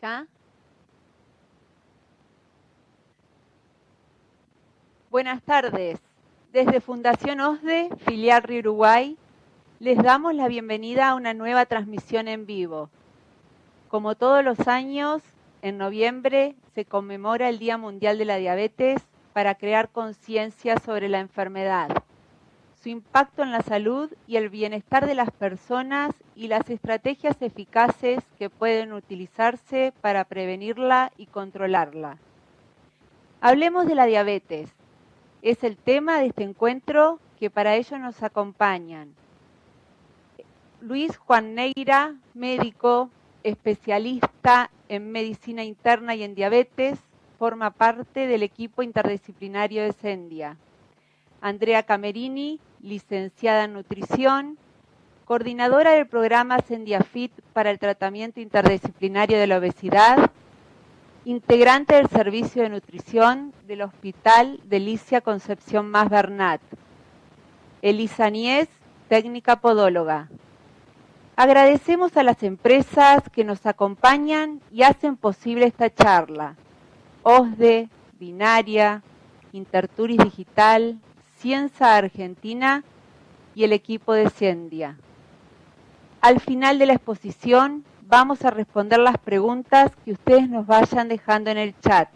acá. Buenas tardes. Desde Fundación OSDE, filial Río Uruguay, les damos la bienvenida a una nueva transmisión en vivo. Como todos los años, en noviembre se conmemora el Día Mundial de la Diabetes para crear conciencia sobre la enfermedad, su impacto en la salud y el bienestar de las personas y las estrategias eficaces que pueden utilizarse para prevenirla y controlarla. Hablemos de la diabetes. Es el tema de este encuentro que para ello nos acompañan Luis Juan Neira, médico, especialista en medicina interna y en diabetes, forma parte del equipo interdisciplinario de Sendia. Andrea Camerini, licenciada en nutrición, coordinadora del programa SendiaFit para el tratamiento interdisciplinario de la obesidad, integrante del servicio de nutrición del Hospital Delicia Concepción Mas Bernat. Elisa Nies, técnica podóloga. Agradecemos a las empresas que nos acompañan y hacen posible esta charla. OSDE, Binaria, Interturis Digital, Cienza Argentina y el equipo de Sendia. Al final de la exposición vamos a responder las preguntas que ustedes nos vayan dejando en el chat.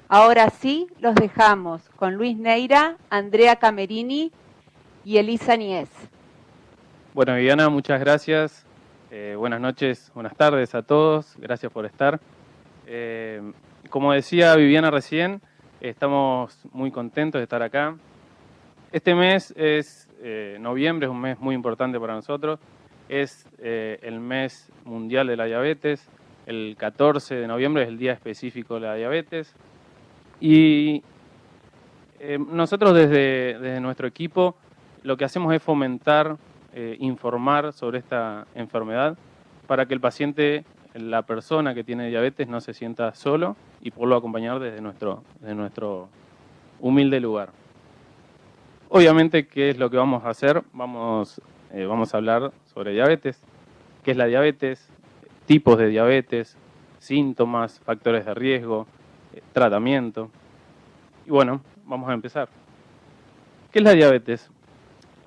Ahora sí, los dejamos con Luis Neira, Andrea Camerini y Elisa Nies. Bueno, Viviana, muchas gracias. Buenas noches, buenas tardes a todos. Gracias por estar. Como decía Viviana recién, estamos muy contentos de estar acá. Este mes es noviembre, es un mes muy importante para nosotros. Es el mes mundial de la diabetes. El 14 de noviembre es el día específico de la diabetes. Y nosotros desde nuestro equipo lo que hacemos es fomentar, informar sobre esta enfermedad para que el paciente, la persona que tiene diabetes, no se sienta solo y poderlo acompañar desde nuestro humilde lugar. Obviamente, ¿qué es lo que vamos a hacer? Vamos a hablar sobre diabetes, qué es la diabetes, tipos de diabetes, síntomas, factores de riesgo, tratamiento. Y bueno, vamos a empezar. ¿Qué es la diabetes?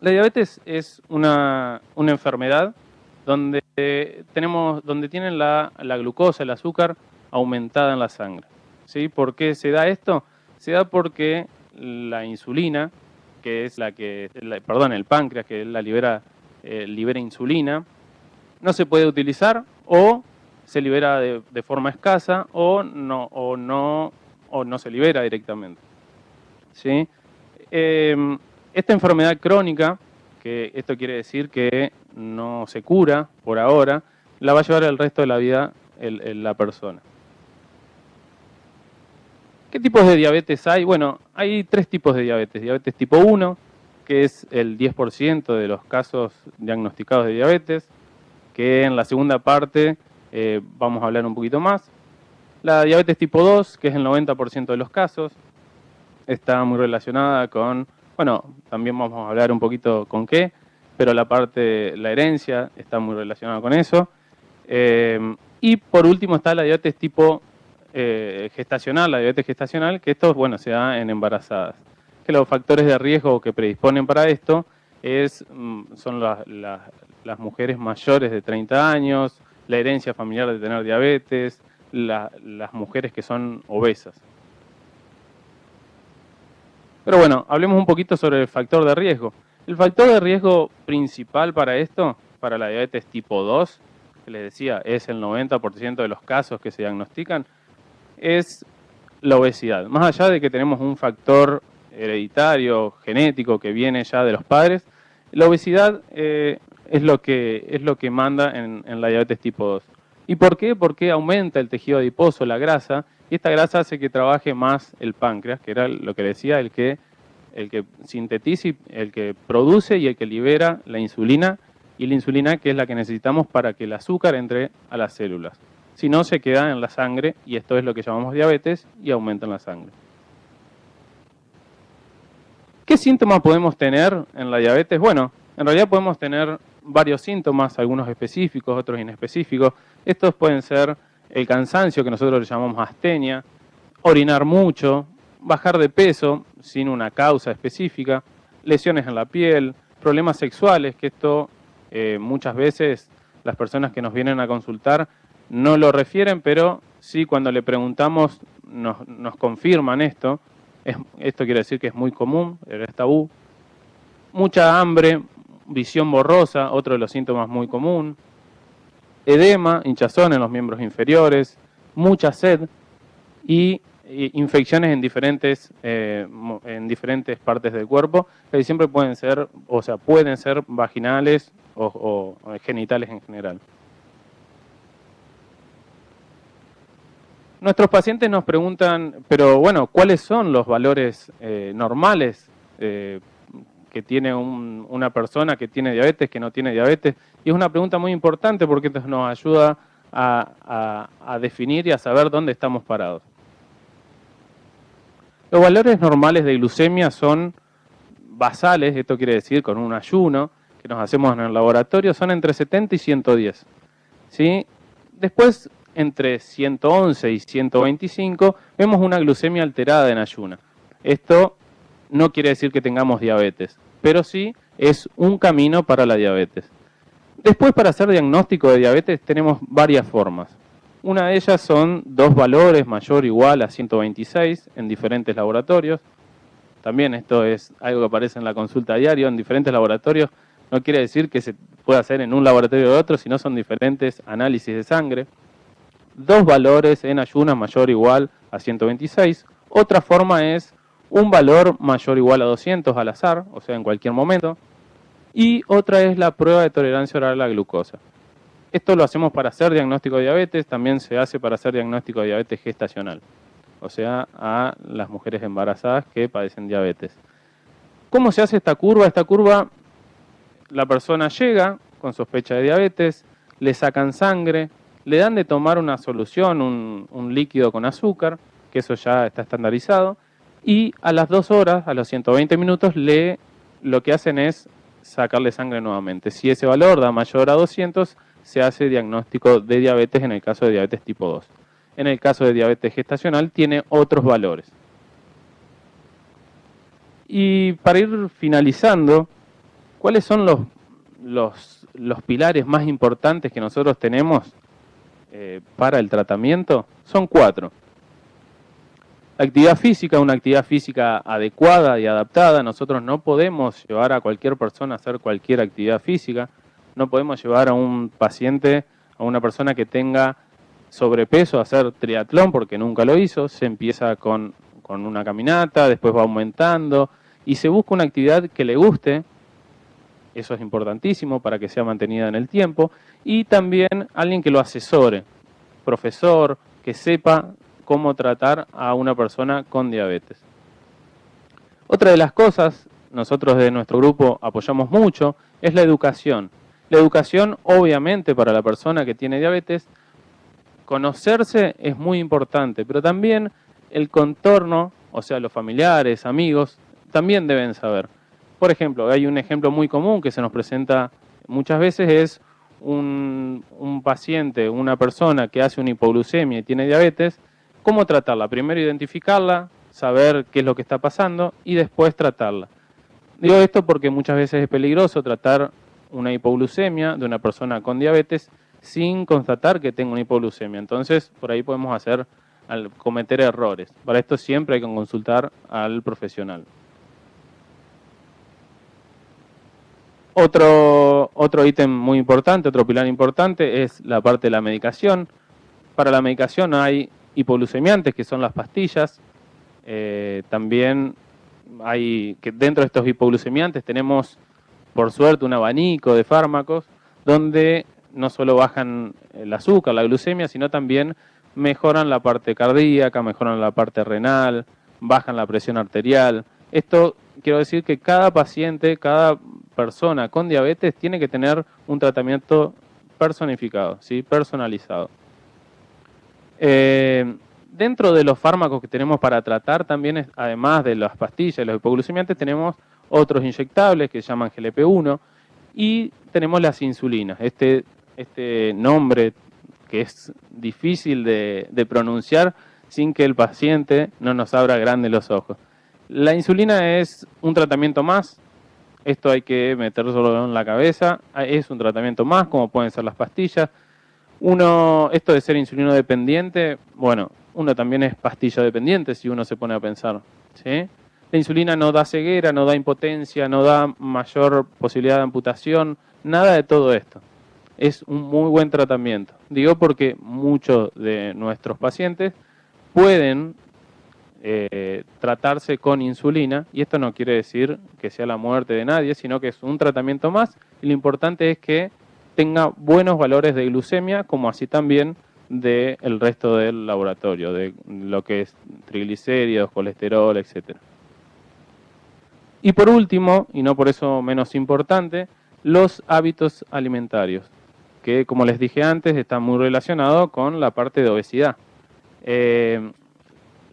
La diabetes es una enfermedad donde tienen la glucosa, el azúcar, aumentada en la sangre. ¿Sí? ¿Por qué se da esto? Se da porque la insulina, que es el páncreas, que libera insulina, no se puede utilizar o se libera de forma escasa o no se libera directamente. ¿Sí? Esta enfermedad crónica, que esto quiere decir que no se cura por ahora, la va a llevar el resto de la vida la persona. ¿Qué tipos de diabetes hay? Bueno, hay tres tipos de diabetes. Diabetes tipo 1, que es el 10% de los casos diagnosticados de diabetes, que en la segunda parte vamos a hablar un poquito más. La diabetes tipo 2, que es el 90% de los casos, está muy relacionada con, bueno, también vamos a hablar un poquito con qué, pero la herencia está muy relacionada con eso. Y por último está la diabetes tipo gestacional, la diabetes gestacional, que esto, bueno, se da en embarazadas. Que los factores de riesgo que predisponen para esto son las mujeres mayores de 30 años, la herencia familiar de tener diabetes, las mujeres que son obesas. Pero bueno, hablemos un poquito sobre el factor de riesgo. El factor de riesgo principal para esto, para la diabetes tipo 2, que les decía, es el 90% de los casos que se diagnostican, es la obesidad. Más allá de que tenemos un factor hereditario, genético, que viene ya de los padres, la obesidad es lo que manda en la diabetes tipo 2. ¿Y por qué? Porque aumenta el tejido adiposo, la grasa, y esta grasa hace que trabaje más el páncreas, que era lo que decía, el que sintetiza, el que produce y el que libera la insulina, y la insulina que es la que necesitamos para que el azúcar entre a las células. Si no, se queda en la sangre, y esto es lo que llamamos diabetes, y aumenta en la sangre. ¿Qué síntomas podemos tener en la diabetes? Bueno, en realidad podemos tener varios síntomas, algunos específicos, otros inespecíficos. Estos pueden ser el cansancio, que nosotros le llamamos astenia, orinar mucho, bajar de peso sin una causa específica, lesiones en la piel, problemas sexuales, que esto muchas veces las personas que nos vienen a consultar no lo refieren, pero sí cuando le preguntamos nos confirman esto. Esto quiere decir que es muy común, es tabú. Mucha hambre, visión borrosa, otro de los síntomas muy común. Edema, hinchazón en los miembros inferiores, mucha sed y infecciones en diferentes partes del cuerpo, que siempre pueden ser, pueden ser vaginales o genitales en general. Nuestros pacientes nos preguntan, pero bueno, ¿cuáles son los valores normales que tiene una persona que tiene diabetes, que no tiene diabetes? Y es una pregunta muy importante porque esto nos ayuda a definir y a saber dónde estamos parados. Los valores normales de glucemia son basales, esto quiere decir con un ayuno que nos hacemos en el laboratorio, son entre 70 y 110. ¿Sí? Después, entre 111 y 125, vemos una glucemia alterada en ayuna. Esto no quiere decir que tengamos diabetes, pero sí es un camino para la diabetes. Después, para hacer diagnóstico de diabetes, tenemos varias formas. Una de ellas son dos valores mayor o igual a 126 en diferentes laboratorios. También esto es algo que aparece en la consulta diaria en diferentes laboratorios. No quiere decir que se pueda hacer en un laboratorio o otro, sino son diferentes análisis de sangre. Dos valores en ayunas mayor o igual a 126. Otra forma es un valor mayor o igual a 200 al azar, o sea, en cualquier momento. Y otra es la prueba de tolerancia oral a la glucosa. Esto lo hacemos para hacer diagnóstico de diabetes, también se hace para hacer diagnóstico de diabetes gestacional, o sea, a las mujeres embarazadas que padecen diabetes. ¿Cómo se hace esta curva? Esta curva, la persona llega con sospecha de diabetes, le sacan sangre, le dan de tomar una solución, un líquido con azúcar, que eso ya está estandarizado, y a las 2 horas, a los 120 minutos, lo que hacen es sacarle sangre nuevamente. Si ese valor da mayor a 200, se hace diagnóstico de diabetes en el caso de diabetes tipo 2. En el caso de diabetes gestacional tiene otros valores. Y para ir finalizando, ¿cuáles son los pilares más importantes que nosotros tenemos para el tratamiento? Son 4. La actividad física, una actividad física adecuada y adaptada. Nosotros no podemos llevar a cualquier persona a hacer cualquier actividad física. No podemos llevar a un paciente, a una persona que tenga sobrepeso a hacer triatlón porque nunca lo hizo. Se empieza con una caminata, después va aumentando y se busca una actividad que le guste. Eso es importantísimo para que sea mantenida en el tiempo. Y también alguien que lo asesore, profesor, que sepa cómo tratar a una persona con diabetes. Otra de las cosas, nosotros de nuestro grupo apoyamos mucho, es la educación. La educación, obviamente, para la persona que tiene diabetes, conocerse es muy importante, pero también el contorno, o sea, los familiares, amigos, también deben saber. Por ejemplo, hay un ejemplo muy común que se nos presenta muchas veces, es un paciente, una persona que hace una hipoglucemia y tiene diabetes. ¿Cómo tratarla? Primero identificarla, saber qué es lo que está pasando y después tratarla. Digo esto porque muchas veces es peligroso tratar una hipoglucemia de una persona con diabetes sin constatar que tenga una hipoglucemia. Entonces, por ahí podemos cometer errores. Para esto siempre hay que consultar al profesional. Otro ítem muy importante, otro pilar importante es la parte de la medicación. Para la medicación hay hipoglucemiantes, que son las pastillas. También hay que dentro de estos hipoglucemiantes tenemos, por suerte, un abanico de fármacos donde no solo bajan el azúcar, la glucemia, sino también mejoran la parte cardíaca, mejoran la parte renal, bajan la presión arterial. Esto quiero decir que cada paciente, cada persona con diabetes tiene que tener un tratamiento personificado, ¿sí? Personalizado. Dentro de los fármacos que tenemos para tratar también, además de las pastillas y los hipoglucemiantes, tenemos otros inyectables que se llaman GLP-1 y tenemos las insulinas. Este nombre que es difícil de pronunciar sin que el paciente no nos abra grande los ojos. La insulina es un tratamiento más, esto hay que meterlo en la cabeza, es un tratamiento más, como pueden ser las pastillas. Esto de ser insulino dependiente, bueno, uno también es pastilla dependiente si uno se pone a pensar, ¿sí? La insulina no da ceguera, no da impotencia, no da mayor posibilidad de amputación, nada de todo esto. Es un muy buen tratamiento. Digo porque muchos de nuestros pacientes pueden tratarse con insulina, y esto no quiere decir que sea la muerte de nadie, sino que es un tratamiento más, y lo importante es que tenga buenos valores de glucemia, como así también del resto del laboratorio, de lo que es triglicéridos, colesterol, etc. Y por último, y no por eso menos importante, los hábitos alimentarios, que como les dije antes, está muy relacionado con la parte de obesidad.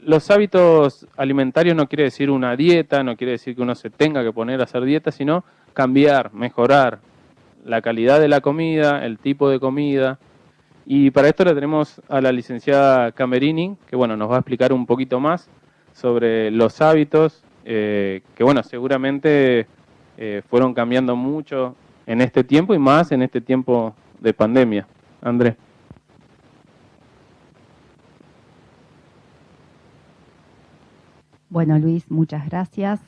Los hábitos alimentarios no quiere decir una dieta, no quiere decir que uno se tenga que poner a hacer dieta, sino cambiar, mejorar la calidad de la comida, el tipo de comida. Y para esto le tenemos a la licenciada Camerini, que bueno, nos va a explicar un poquito más sobre los hábitos, que bueno, seguramente fueron cambiando mucho en este tiempo y más en este tiempo de pandemia. Andrés. Bueno, Luis, muchas gracias.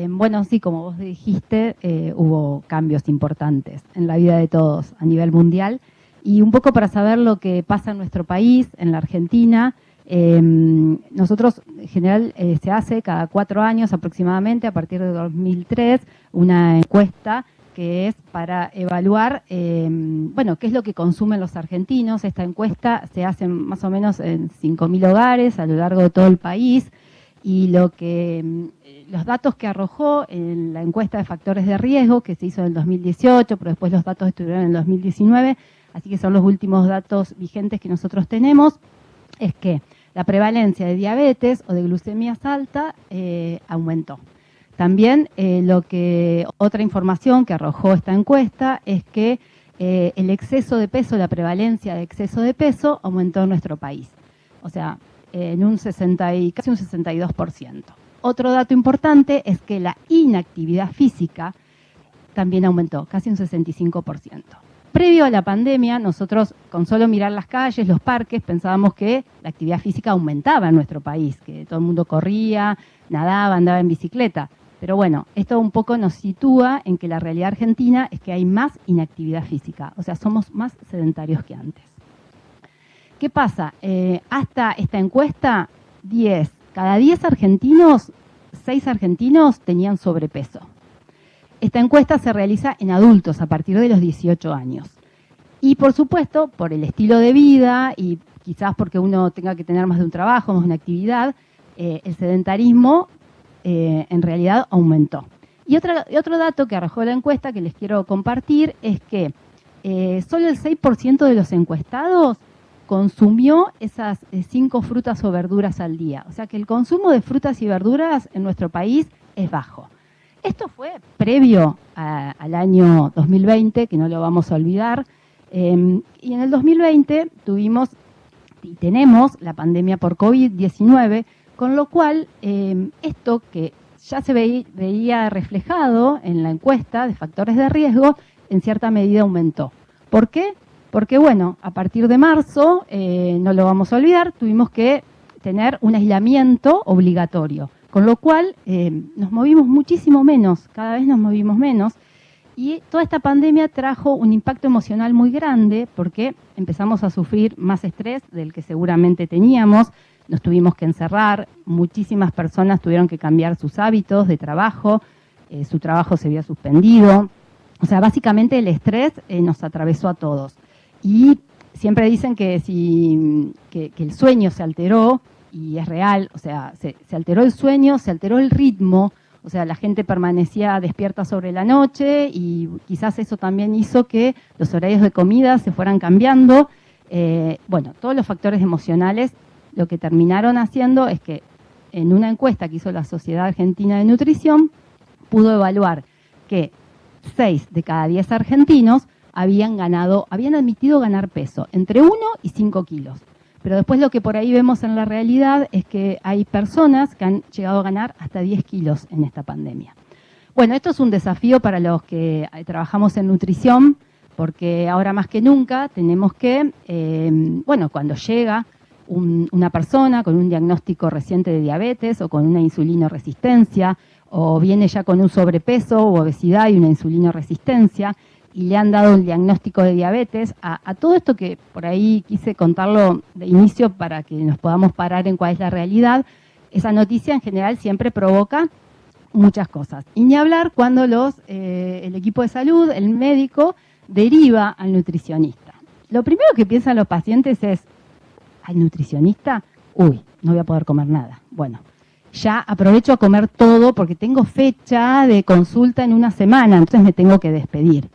Bueno, sí, como vos dijiste, hubo cambios importantes en la vida de todos a nivel mundial. Y un poco para saber lo que pasa en nuestro país, en la Argentina, nosotros en general se hace cada 4 años aproximadamente, a partir de 2003, una encuesta que es para evaluar, bueno, qué es lo que consumen los argentinos. Esta encuesta se hace más o menos en 5.000 hogares a lo largo de todo el país. Y los datos que arrojó en la encuesta de factores de riesgo, que se hizo en el 2018, pero después los datos estuvieron en el 2019, así que son los últimos datos vigentes que nosotros tenemos, es que la prevalencia de diabetes o de glucemias alta aumentó. También otra información que arrojó esta encuesta es que el exceso de peso, la prevalencia de exceso de peso aumentó en nuestro país. O sea, en casi un 62%. Otro dato importante es que la inactividad física también aumentó, casi un 65%. Previo a la pandemia, nosotros con solo mirar las calles, los parques, pensábamos que la actividad física aumentaba en nuestro país, que todo el mundo corría, nadaba, andaba en bicicleta. Pero bueno, esto un poco nos sitúa en que la realidad argentina es que hay más inactividad física, o sea, somos más sedentarios que antes. ¿Qué pasa? Hasta esta encuesta, cada 10 argentinos, 6 argentinos tenían sobrepeso. Esta encuesta se realiza en adultos a partir de los 18 años. Y por supuesto, por el estilo de vida y quizás porque uno tenga que tener más de un trabajo, más de una actividad, el sedentarismo en realidad aumentó. Y otro dato que arrojó la encuesta que les quiero compartir es que solo el 6% de los encuestados consumió esas 5 frutas o verduras al día. O sea que el consumo de frutas y verduras en nuestro país es bajo. Esto fue previo al año 2020, que no lo vamos a olvidar. Y en el 2020 tuvimos y tenemos la pandemia por COVID-19, con lo cual esto que ya se veía reflejado en la encuesta de factores de riesgo, en cierta medida aumentó. ¿Por qué? Porque, bueno, a partir de marzo, no lo vamos a olvidar, tuvimos que tener un aislamiento obligatorio, con lo cual nos movimos muchísimo menos, cada vez nos movimos menos, y toda esta pandemia trajo un impacto emocional muy grande porque empezamos a sufrir más estrés del que seguramente teníamos, nos tuvimos que encerrar, muchísimas personas tuvieron que cambiar sus hábitos de trabajo, su trabajo se vio suspendido, o sea, básicamente el estrés nos atravesó a todos. Y siempre dicen que el sueño se alteró, y es real, o sea, se alteró el sueño, se alteró el ritmo, o sea, la gente permanecía despierta sobre la noche y quizás eso también hizo que los horarios de comida se fueran cambiando. Bueno, todos los factores emocionales lo que terminaron haciendo es que en una encuesta que hizo la Sociedad Argentina de Nutrición pudo evaluar que 6 de cada 10 argentinos habían admitido ganar peso, entre 1 y 5 kilos. Pero después lo que por ahí vemos en la realidad es que hay personas que han llegado a ganar hasta 10 kilos en esta pandemia. Bueno, esto es un desafío para los que trabajamos en nutrición, porque ahora más que nunca tenemos que, cuando llega una persona con un diagnóstico reciente de diabetes o con una insulinoresistencia, o viene ya con un sobrepeso o obesidad y una insulinoresistencia, y le han dado un diagnóstico de diabetes, a todo esto que por ahí quise contarlo de inicio para que nos podamos parar en cuál es la realidad, esa noticia en general siempre provoca muchas cosas. Y ni hablar cuando el equipo de salud, el médico, deriva al nutricionista. Lo primero que piensan los pacientes es, ¿al nutricionista? Uy, no voy a poder comer nada. Bueno, ya aprovecho a comer todo porque tengo fecha de consulta en una semana, entonces me tengo que despedir.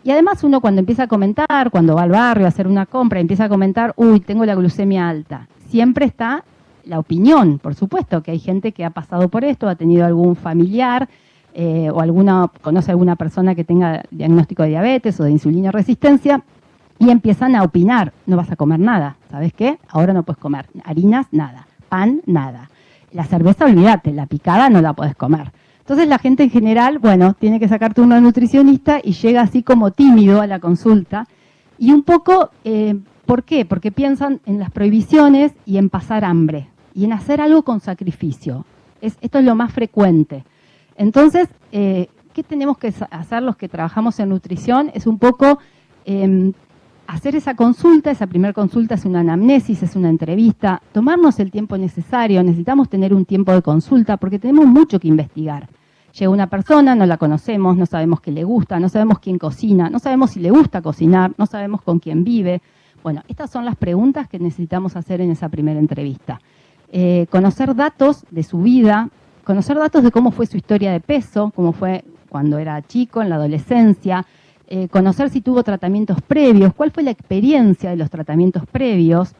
Y además uno cuando empieza a comentar, cuando va al barrio a hacer una compra, empieza a comentar, uy, tengo la glucemia alta. Siempre está la opinión, por supuesto, que hay gente que ha pasado por esto, ha tenido algún familiar o conoce a alguna persona que tenga diagnóstico de diabetes o de insulinoresistencia y empiezan a opinar, no vas a comer nada, ¿sabes qué? Ahora no puedes comer harinas, nada, pan, nada. La cerveza, olvídate, la picada no la podés comer. Entonces la gente en general, tiene que sacar turno al nutricionista y llega así como tímido a la consulta. Y un poco, ¿por qué? Porque piensan en las prohibiciones y en pasar hambre y en hacer algo con sacrificio. Esto es lo más frecuente. Entonces, ¿qué tenemos que hacer los que trabajamos en nutrición? Es un poco hacer esa consulta, esa primera consulta es una anamnesis, es una entrevista, tomarnos el tiempo necesario, necesitamos tener un tiempo de consulta porque tenemos mucho que investigar. Llega una persona, no la conocemos, no sabemos qué le gusta, no sabemos quién cocina, no sabemos si le gusta cocinar, no sabemos con quién vive. Bueno, estas son las preguntas que necesitamos hacer en esa primera entrevista. Conocer datos de su vida, conocer datos de cómo fue su historia de peso, cómo fue cuando era chico, en la adolescencia, conocer si tuvo tratamientos previos, cuál fue la experiencia de los tratamientos previos.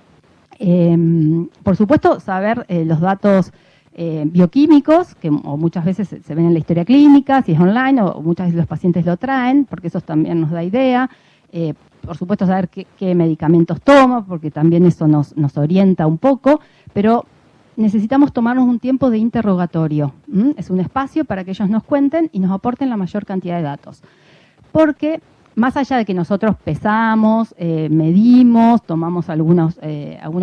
Por supuesto, saber los datos bioquímicos, que o muchas veces se ven en la historia clínica, si es online, o muchas veces los pacientes lo traen, porque eso también nos da idea. Por supuesto, saber qué medicamentos toma, porque también eso nos orienta un poco, pero necesitamos tomarnos un tiempo de interrogatorio. Es un espacio para que ellos nos cuenten y nos aporten la mayor cantidad de datos. Porque más allá de que nosotros pesamos, medimos, tomamos algunos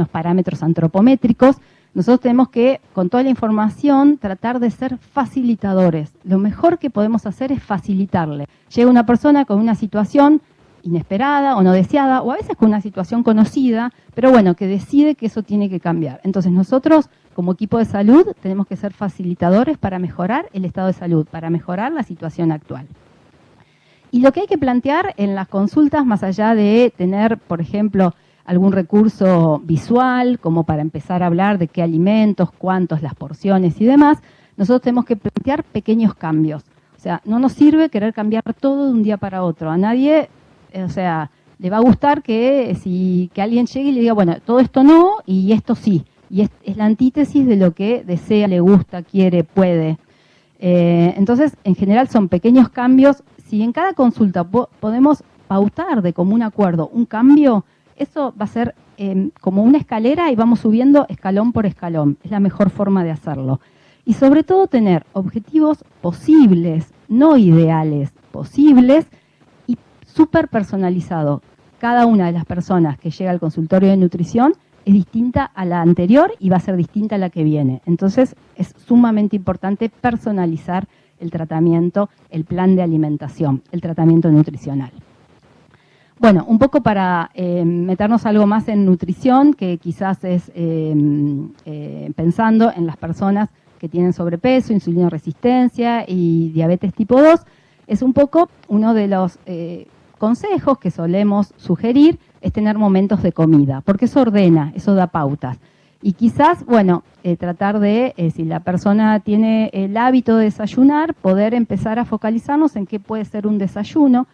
parámetros antropométricos, nosotros tenemos que, con toda la información, tratar de ser facilitadores. Lo mejor que podemos hacer es facilitarle. Llega una persona con una situación inesperada o no deseada, o a veces con una situación conocida, pero que decide que eso tiene que cambiar. Entonces nosotros, como equipo de salud, tenemos que ser facilitadores para mejorar el estado de salud, para mejorar la situación actual. Y lo que hay que plantear en las consultas, más allá de tener, por ejemplo, algún recurso visual, como para empezar a hablar de qué alimentos, cuántos, las porciones y demás, nosotros tenemos que plantear pequeños cambios. O sea, no nos sirve querer cambiar todo de un día para otro. A nadie, le va a gustar que alguien llegue y le diga, todo esto no y esto sí. Y es la antítesis de lo que desea, le gusta, quiere, puede. Entonces, en general son pequeños cambios. Si en cada consulta podemos pautar de común acuerdo un cambio, eso va a ser como una escalera y vamos subiendo escalón por escalón. Es la mejor forma de hacerlo. Y sobre todo tener objetivos posibles, no ideales, posibles y súper personalizados. Cada una de las personas que llega al consultorio de nutrición es distinta a la anterior y va a ser distinta a la que viene. Entonces es sumamente importante personalizar el tratamiento, el plan de alimentación, el tratamiento nutricional. Bueno, un poco para meternos algo más en nutrición, que quizás es pensando en las personas que tienen sobrepeso, insulinoresistencia y diabetes tipo 2, es un poco uno de los consejos que solemos sugerir es tener momentos de comida, porque eso ordena, eso da pautas. Y quizás, tratar de, si la persona tiene el hábito de desayunar, poder empezar a focalizarnos en qué puede ser un desayuno.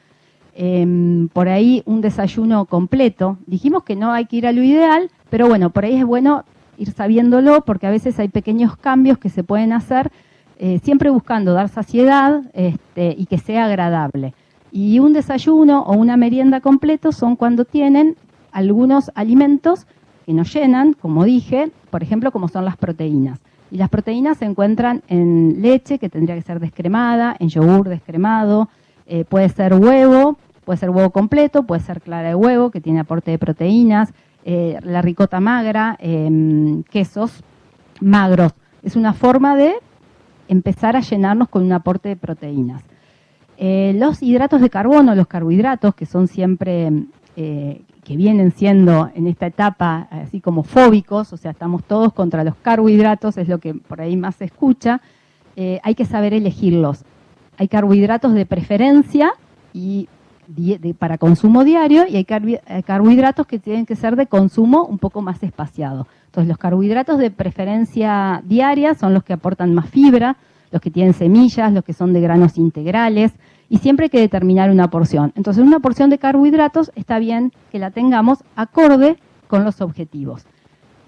Por ahí un desayuno completo. Dijimos que no hay que ir a lo ideal, pero por ahí es bueno ir sabiéndolo, porque a veces hay pequeños cambios que se pueden hacer, siempre buscando dar saciedad y que sea agradable. Y un desayuno o una merienda completo son cuando tienen algunos alimentos que nos llenan, como dije, por ejemplo, como son las proteínas. Y las proteínas se encuentran en leche, que tendría que ser descremada, en yogur descremado, puede ser huevo completo, puede ser clara de huevo, que tiene aporte de proteínas, la ricota magra, quesos magros. Es una forma de empezar a llenarnos con un aporte de proteínas. Los hidratos de carbono, los carbohidratos, que son siempre, que vienen siendo en esta etapa así como fóbicos, o sea, estamos todos contra los carbohidratos, es lo que por ahí más se escucha, hay que saber elegirlos. Hay carbohidratos de preferencia y para consumo diario, y hay carbohidratos que tienen que ser de consumo un poco más espaciado. Entonces, los carbohidratos de preferencia diaria son los que aportan más fibra, los que tienen semillas, los que son de granos integrales, y siempre hay que determinar una porción. Entonces, una porción de carbohidratos está bien que la tengamos acorde con los objetivos.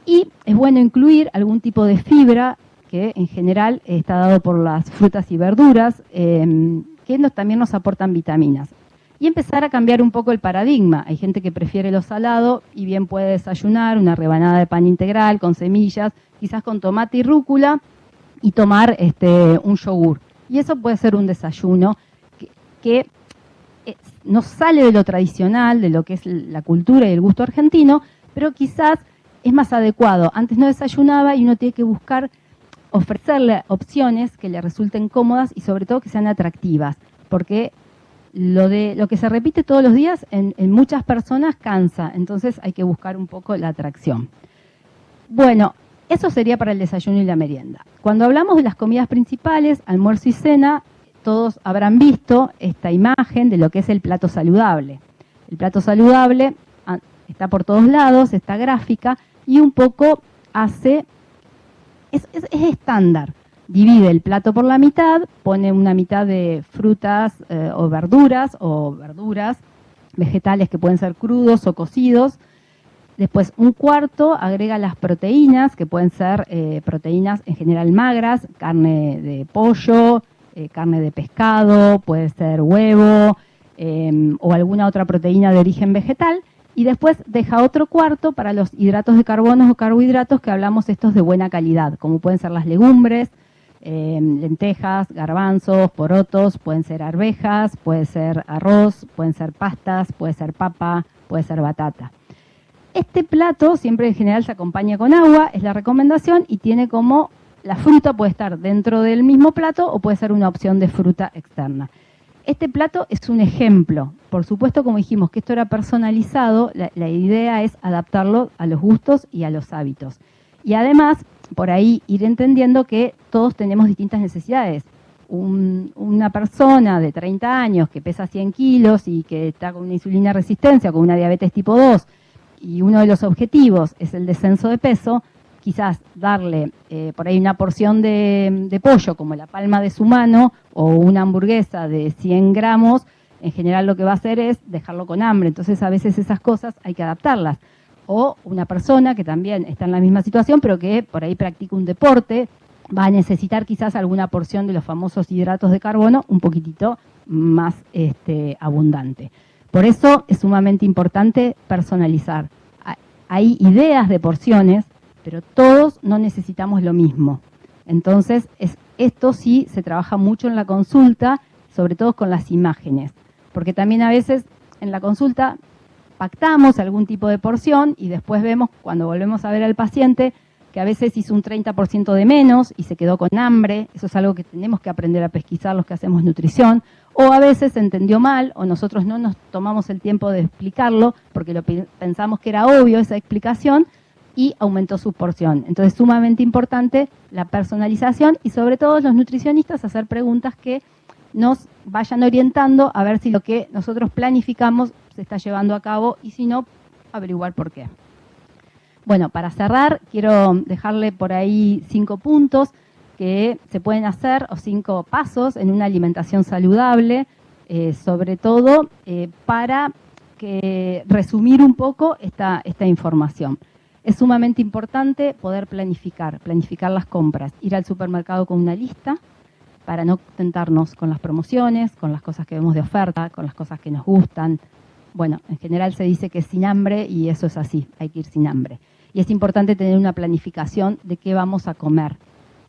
Y es bueno incluir algún tipo de fibra, que en general está dado por las frutas y verduras, que también nos aportan vitaminas. Y empezar a cambiar un poco el paradigma. Hay gente que prefiere lo salado y bien puede desayunar una rebanada de pan integral con semillas, quizás con tomate y rúcula, y tomar un yogur. Y eso puede ser un desayuno que no sale de lo tradicional, de lo que es la cultura y el gusto argentino, pero quizás es más adecuado. Antes no desayunaba y uno tiene que buscar ofrecerle opciones que le resulten cómodas y sobre todo que sean atractivas, porque lo que se repite todos los días en muchas personas cansa, entonces hay que buscar un poco la atracción. Bueno, eso sería para el desayuno y la merienda. Cuando hablamos de las comidas principales, almuerzo y cena, todos habrán visto esta imagen de lo que es el plato saludable. El plato saludable está por todos lados, esta gráfica, y un poco es estándar. Divide el plato por la mitad, pone una mitad de frutas o verduras, vegetales que pueden ser crudos o cocidos. Después un cuarto agrega las proteínas, que pueden ser proteínas en general magras, carne de pollo, carne de pescado, puede ser huevo o alguna otra proteína de origen vegetal. Y después deja otro cuarto para los hidratos de carbono o carbohidratos que hablamos estos de buena calidad, como pueden ser las legumbres, lentejas, garbanzos, porotos, pueden ser arvejas, puede ser arroz, pueden ser pastas, puede ser papa, puede ser batata. Este plato siempre en general se acompaña con agua, es la recomendación, y tiene como la fruta puede estar dentro del mismo plato o puede ser una opción de fruta externa. Este plato es un ejemplo. Por supuesto, como dijimos que esto era personalizado, la idea es adaptarlo a los gustos y a los hábitos. Y además, por ahí ir entendiendo que todos tenemos distintas necesidades. Una persona de 30 años que pesa 100 kilos y que está con una insulina resistencia, con una diabetes tipo 2, y uno de los objetivos es el descenso de peso, quizás darle por ahí una porción de pollo como la palma de su mano o una hamburguesa de 100 gramos, en general lo que va a hacer es dejarlo con hambre. Entonces a veces esas cosas hay que adaptarlas. O una persona que también está en la misma situación pero que por ahí practica un deporte, va a necesitar quizás alguna porción de los famosos hidratos de carbono un poquitito más abundante. Por eso es sumamente importante personalizar. Hay ideas de porciones, pero todos no necesitamos lo mismo. Entonces, esto sí se trabaja mucho en la consulta, sobre todo con las imágenes, porque también a veces en la consulta pactamos algún tipo de porción y después vemos, cuando volvemos a ver al paciente, que a veces hizo un 30% de menos y se quedó con hambre. Eso es algo que tenemos que aprender a pesquisar los que hacemos nutrición. O a veces se entendió mal o nosotros no nos tomamos el tiempo de explicarlo porque pensamos que era obvio esa explicación y aumentó su porción. Entonces, sumamente importante la personalización y sobre todo los nutricionistas hacer preguntas que nos vayan orientando a ver si lo que nosotros planificamos se está llevando a cabo y si no, averiguar por qué. Bueno, para cerrar, quiero dejarle por ahí 5 puntos que se pueden hacer o 5 pasos en una alimentación saludable, sobre todo para resumir un poco esta información. Es sumamente importante poder planificar las compras, ir al supermercado con una lista, para no tentarnos con las promociones, con las cosas que vemos de oferta, con las cosas que nos gustan. Bueno, en general se dice que es sin hambre y eso es así, hay que ir sin hambre. Y es importante tener una planificación de qué vamos a comer.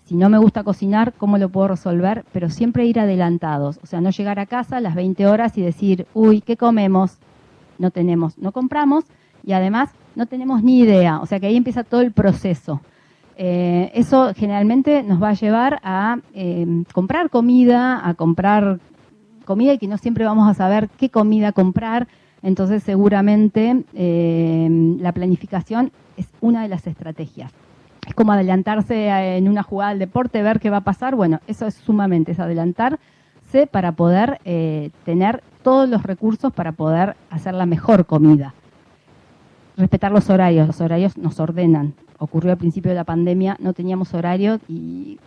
Si no me gusta cocinar, ¿cómo lo puedo resolver? Pero siempre ir adelantados, o sea, no llegar a casa a las 20 horas y decir, uy, ¿qué comemos? No tenemos, no compramos y además no tenemos ni idea, o sea que ahí empieza todo el proceso. Eso generalmente nos va a llevar a comprar comida y que no siempre vamos a saber qué comida comprar, entonces seguramente la planificación es una de las estrategias. Es como adelantarse en una jugada del deporte, ver qué va a pasar, bueno, eso es adelantarse para poder tener todos los recursos para poder hacer la mejor comida. Respetar los horarios nos ordenan. Ocurrió al principio de la pandemia, no teníamos horario y,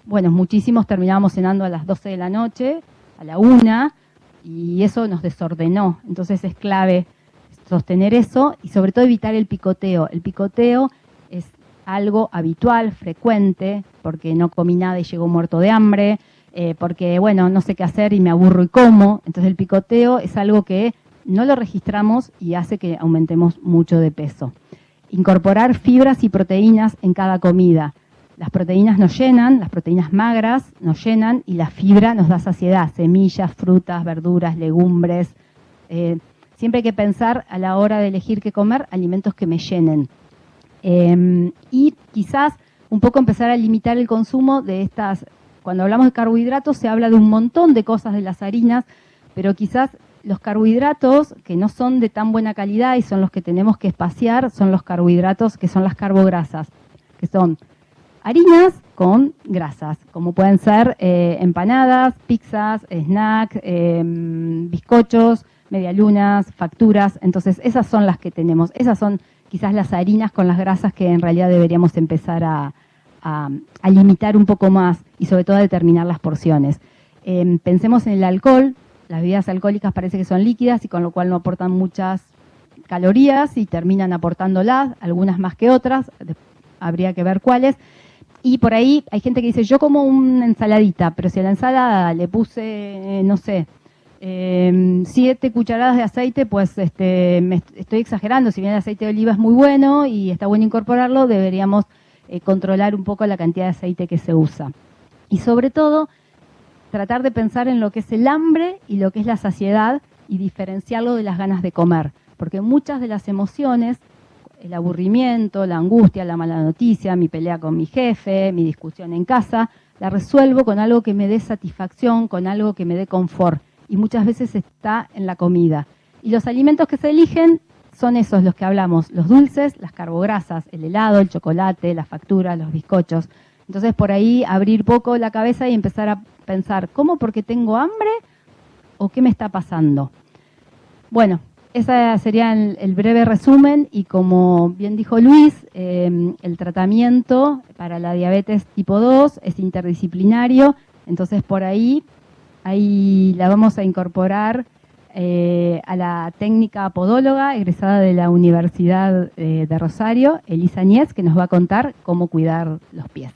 bueno, muchísimos terminábamos cenando a las 12 de la noche, a la 1, y eso nos desordenó. Entonces es clave sostener eso y sobre todo evitar el picoteo. El picoteo es algo habitual, frecuente, porque no comí nada y llego muerto de hambre, porque, bueno, no sé qué hacer y me aburro y como. Entonces el picoteo es algo que no lo registramos y hace que aumentemos mucho de peso. Incorporar fibras y proteínas en cada comida. Las proteínas nos llenan, las proteínas magras nos llenan y la fibra nos da saciedad. Semillas, frutas, verduras, legumbres. Siempre hay que pensar a la hora de elegir qué comer, alimentos que me llenen. Y quizás un poco empezar a limitar el consumo de estas. Cuando hablamos de carbohidratos se habla de un montón de cosas de las harinas, pero quizás los carbohidratos que no son de tan buena calidad y son los que tenemos que espaciar, son los carbohidratos que son las carbograsas, que son harinas con grasas, como pueden ser empanadas, pizzas, snacks, bizcochos, medialunas, facturas. Entonces esas son las que tenemos, esas son quizás las harinas con las grasas que en realidad deberíamos empezar a limitar un poco más y sobre todo a determinar las porciones. Pensemos en el alcohol. Las bebidas alcohólicas parece que son líquidas y con lo cual no aportan muchas calorías y terminan aportándolas, algunas más que otras, habría que ver cuáles. Y por ahí hay gente que dice, yo como una ensaladita, pero si a la ensalada le puse, no sé, 7 cucharadas de aceite, pues estoy exagerando. Si bien el aceite de oliva es muy bueno y está bueno incorporarlo, deberíamos controlar un poco la cantidad de aceite que se usa. Y sobre todo, tratar de pensar en lo que es el hambre y lo que es la saciedad y diferenciarlo de las ganas de comer. Porque muchas de las emociones, el aburrimiento, la angustia, la mala noticia, mi pelea con mi jefe, mi discusión en casa, la resuelvo con algo que me dé satisfacción, con algo que me dé confort. Y muchas veces está en la comida. Y los alimentos que se eligen son esos, los que hablamos, los dulces, las carbograsas, el helado, el chocolate, las facturas, los bizcochos. Entonces por ahí abrir poco la cabeza y empezar a pensar, ¿cómo? ¿Porque tengo hambre? ¿O qué me está pasando? Bueno, ese sería el breve resumen y como bien dijo Luis, el tratamiento para la diabetes tipo 2 es interdisciplinario, entonces por ahí la vamos a incorporar a la técnica podóloga egresada de la Universidad de Rosario, Elisa Nies, que nos va a contar cómo cuidar los pies.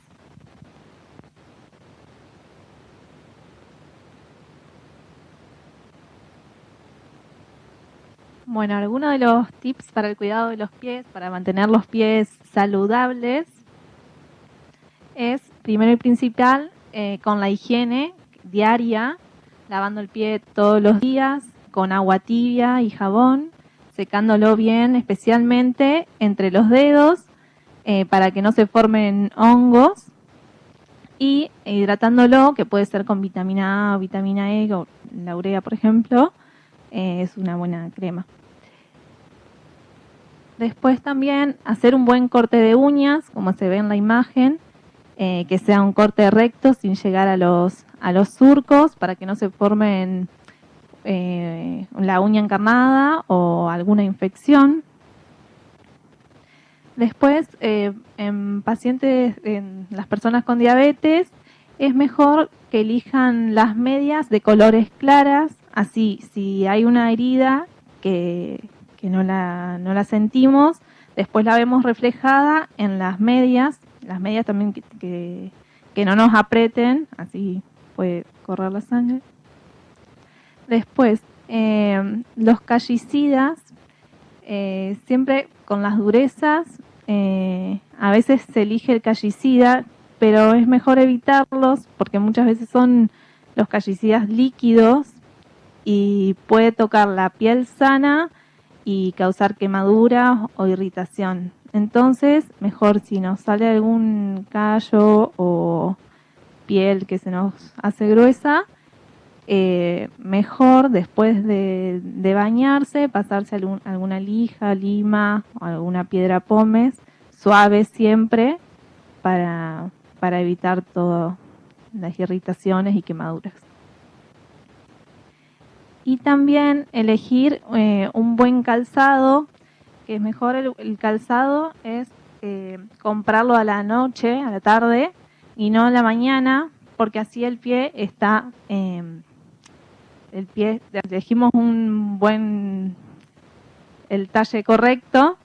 Bueno, algunos de los tips para el cuidado de los pies, para mantener los pies saludables, es primero y principal con la higiene diaria, lavando el pie todos los días con agua tibia y jabón, secándolo bien, especialmente entre los dedos para que no se formen hongos, y hidratándolo, que puede ser con vitamina A o vitamina E, o la urea, por ejemplo, es una buena crema. Después también hacer un buen corte de uñas, como se ve en la imagen, que sea un corte recto sin llegar a los surcos para que no se formen la uña encarnada o alguna infección. Después, en pacientes, en las personas con diabetes, es mejor que elijan las medias de colores claras, así si hay una herida que no la sentimos, después la vemos reflejada en las medias también que que no nos aprieten, así puede correr la sangre. Después, los callicidas, siempre con las durezas, a veces se elige el callicida, pero es mejor evitarlos porque muchas veces son los callicidas líquidos y puede tocar la piel sana y causar quemaduras o irritación. Entonces, mejor si nos sale algún callo o piel que se nos hace gruesa, mejor después de bañarse, pasarse alguna lija, lima o alguna piedra pómez, suave siempre, para evitar todas las irritaciones y quemaduras. Y también elegir un buen calzado, que es mejor el calzado es comprarlo a la noche, a la tarde, y no a la mañana, porque así el pie está, elegimos el talle correcto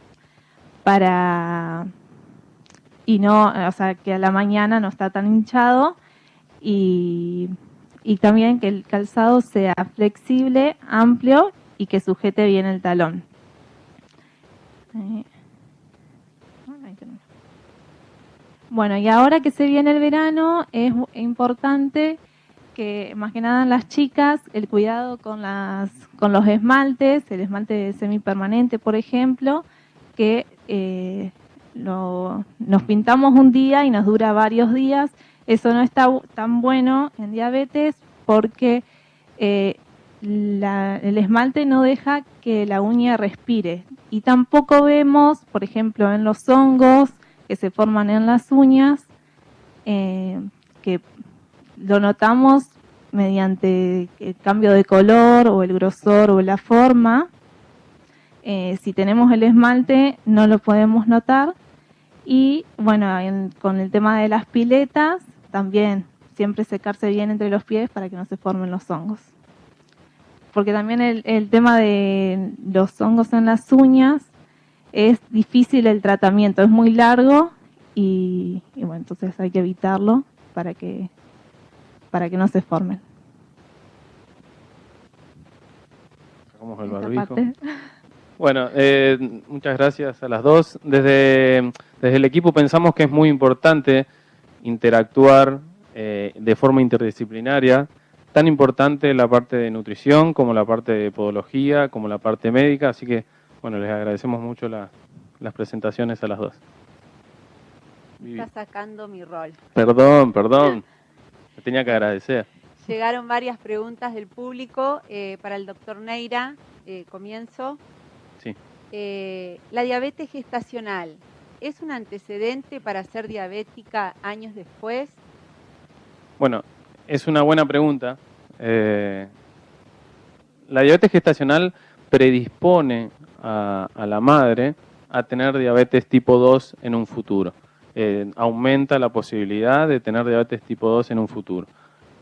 y no, o sea, que a la mañana no está tan hinchado, y también que el calzado sea flexible, amplio y que sujete bien el talón. Bueno, y ahora que se viene el verano, es importante que, más que nada en las chicas, el cuidado con los esmaltes, el esmalte semipermanente, por ejemplo, que nos pintamos un día y nos dura varios días. Eso no está tan bueno en diabetes porque el esmalte no deja que la uña respire. Y tampoco vemos, por ejemplo, en los hongos que se forman en las uñas, que lo notamos mediante el cambio de color o el grosor o la forma. Si tenemos el esmalte no lo podemos notar. Y bueno, con el tema de las piletas, también siempre secarse bien entre los pies para que no se formen los hongos. Porque también el tema de los hongos en las uñas es difícil el tratamiento, es muy largo y bueno, entonces hay que evitarlo para que no se formen. Sacamos el barbijo. Bueno, muchas gracias a las dos. Desde el equipo pensamos que es muy importante interactuar de forma interdisciplinaria, tan importante la parte de nutrición como la parte de podología, como la parte médica, así que bueno, les agradecemos mucho las presentaciones a las dos. Está sacando mi rol. Perdón, me tenía que agradecer. Llegaron varias preguntas del público para el doctor Neira. Comienzo. Sí. ¿La diabetes gestacional es un antecedente para ser diabética años después? Bueno, es una buena pregunta. La diabetes gestacional predispone a la madre a tener diabetes tipo 2 en un futuro. Aumenta la posibilidad de tener diabetes tipo 2 en un futuro.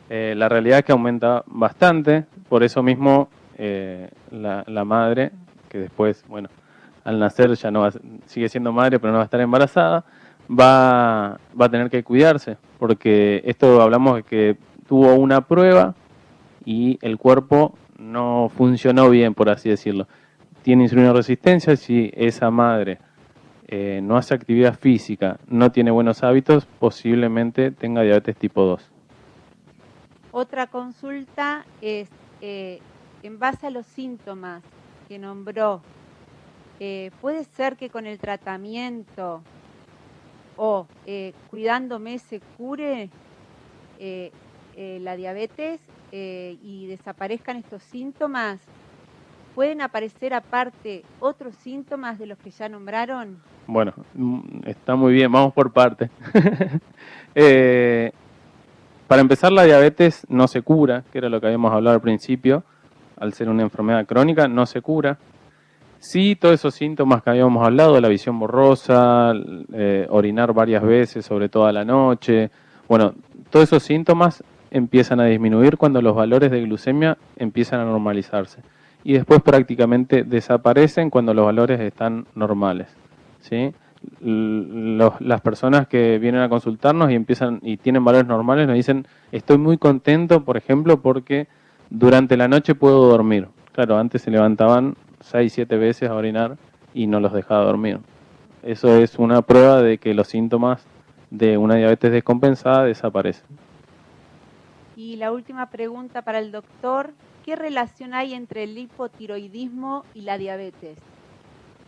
La realidad es que aumenta bastante, por eso mismo la madre, que después, bueno, al nacer ya no sigue siendo madre, pero no va a estar embarazada, va a tener que cuidarse, porque esto hablamos de que tuvo una prueba y el cuerpo no funcionó bien, por así decirlo. Tiene insulinoresistencia, si esa madre no hace actividad física, no tiene buenos hábitos, posiblemente tenga diabetes tipo 2. Otra consulta es, en base a los síntomas que nombró, ¿puede ser que con el tratamiento o cuidándome se cure la diabetes y desaparezcan estos síntomas? ¿Pueden aparecer aparte otros síntomas de los que ya nombraron? Bueno, está muy bien, vamos por partes. Para empezar, la diabetes no se cura, que era lo que habíamos hablado al principio. Al ser una enfermedad crónica, no se cura. Sí, todos esos síntomas que habíamos hablado, la visión borrosa, orinar varias veces, sobre todo a la noche. Bueno, todos esos síntomas empiezan a disminuir cuando los valores de glucemia empiezan a normalizarse. Y después prácticamente desaparecen cuando los valores están normales, ¿sí? las personas que vienen a consultarnos y tienen valores normales nos dicen, estoy muy contento, por ejemplo, porque durante la noche puedo dormir. Claro, antes se levantaban 6, 7 veces a orinar y no los dejaba dormir. Eso es una prueba de que los síntomas de una diabetes descompensada desaparecen. Y la última pregunta para el doctor, ¿qué relación hay entre el hipotiroidismo y la diabetes?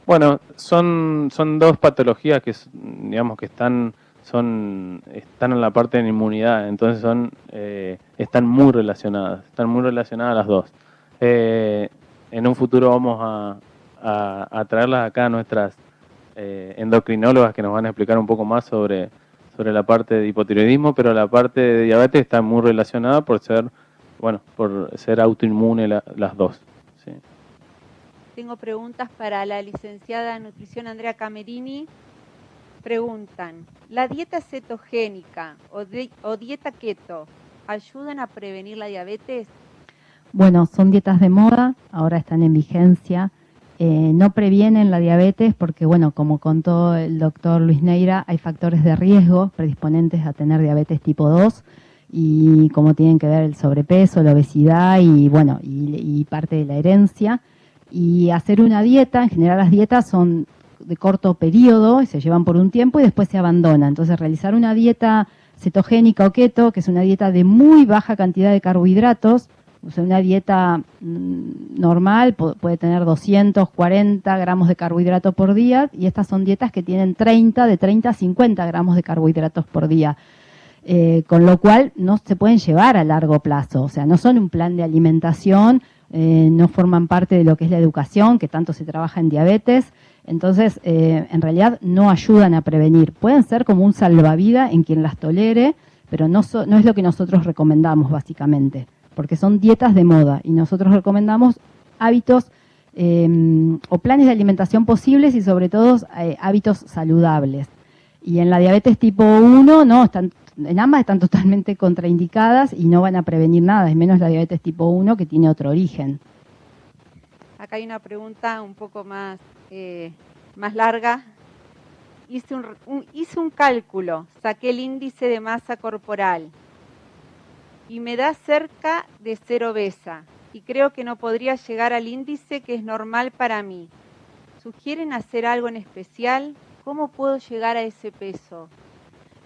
Bueno, son dos patologías que, digamos, que están en la parte de la inmunidad, entonces están muy relacionadas las dos. En un futuro vamos a traerlas acá a nuestras endocrinólogas que nos van a explicar un poco más sobre la parte de hipotiroidismo, pero la parte de diabetes está muy relacionada por ser autoinmune las dos. ¿Sí? Tengo preguntas para la licenciada en nutrición Andrea Camerini. Preguntan, ¿la dieta cetogénica o dieta keto ayudan a prevenir la diabetes? Bueno, son dietas de moda, ahora están en vigencia. No previenen la diabetes porque, bueno, como contó el doctor Luis Neira, hay factores de riesgo predisponentes a tener diabetes tipo 2 y como tienen que ver el sobrepeso, la obesidad y parte de la herencia. Y hacer una dieta, en general las dietas son de corto periodo y se llevan por un tiempo y después se abandonan. Entonces realizar una dieta cetogénica o keto, que es una dieta de muy baja cantidad de carbohidratos, o sea, una dieta normal puede tener 240 gramos de carbohidratos por día y estas son dietas que tienen de 30 a 50 gramos de carbohidratos por día. Con lo cual no se pueden llevar a largo plazo, o sea, no son un plan de alimentación, no forman parte de lo que es la educación, que tanto se trabaja en diabetes, entonces en realidad no ayudan a prevenir. Pueden ser como un salvavidas en quien las tolere, pero no es lo que nosotros recomendamos básicamente, porque son dietas de moda y nosotros recomendamos hábitos o planes de alimentación posibles y sobre todo hábitos saludables. Y en la diabetes tipo 1, no, en ambas están totalmente contraindicadas y no van a prevenir nada, es menos la diabetes tipo 1 que tiene otro origen. Acá hay una pregunta un poco más larga. Hice un cálculo, saqué el índice de masa corporal y me da cerca de ser obesa y creo que no podría llegar al índice que es normal para mí. ¿Sugieren hacer algo en especial? ¿Cómo puedo llegar a ese peso?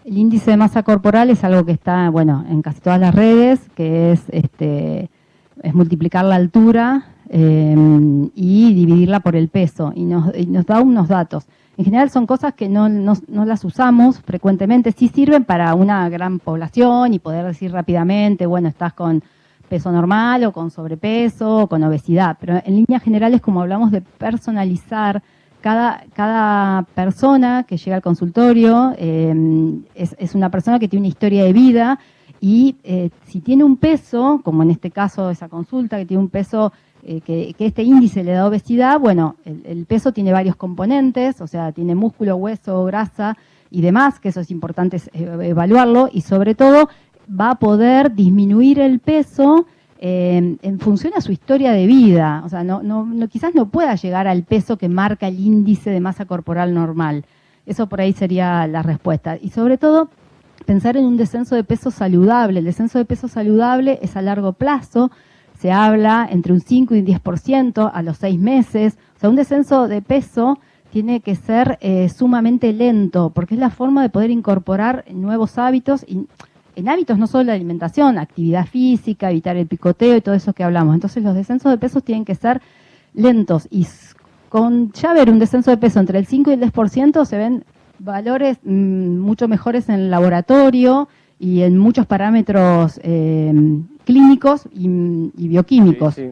El índice de masa corporal es algo que está, bueno, en casi todas las redes, que es multiplicar la altura y dividirla por el peso y nos da unos datos. En general son cosas que no las usamos frecuentemente, sí sirven para una gran población y poder decir rápidamente, bueno, estás con peso normal o con sobrepeso o con obesidad, pero en líneas generales, como hablamos de personalizar, cada persona que llega al consultorio es una persona que tiene una historia de vida y si tiene un peso, como en este caso esa consulta que tiene un peso que este índice le da obesidad, bueno, el peso tiene varios componentes, o sea, tiene músculo, hueso, grasa y demás, que eso es importante evaluarlo y sobre todo va a poder disminuir el peso en función a su historia de vida. O sea, quizás no pueda llegar al peso que marca el índice de masa corporal normal. Eso por ahí sería la respuesta. Y sobre todo, pensar en un descenso de peso saludable. El descenso de peso saludable es a largo plazo. Se habla entre un 5 y un 10% a los 6 meses. O sea, un descenso de peso tiene que ser sumamente lento, porque es la forma de poder incorporar nuevos hábitos y en hábitos no solo de alimentación, actividad física, evitar el picoteo y todo eso que hablamos. Entonces los descensos de pesos tienen que ser lentos y con ya ver un descenso de peso entre el 5 y el 10% se ven valores mucho mejores en el laboratorio y en muchos parámetros clínicos y bioquímicos. Sí,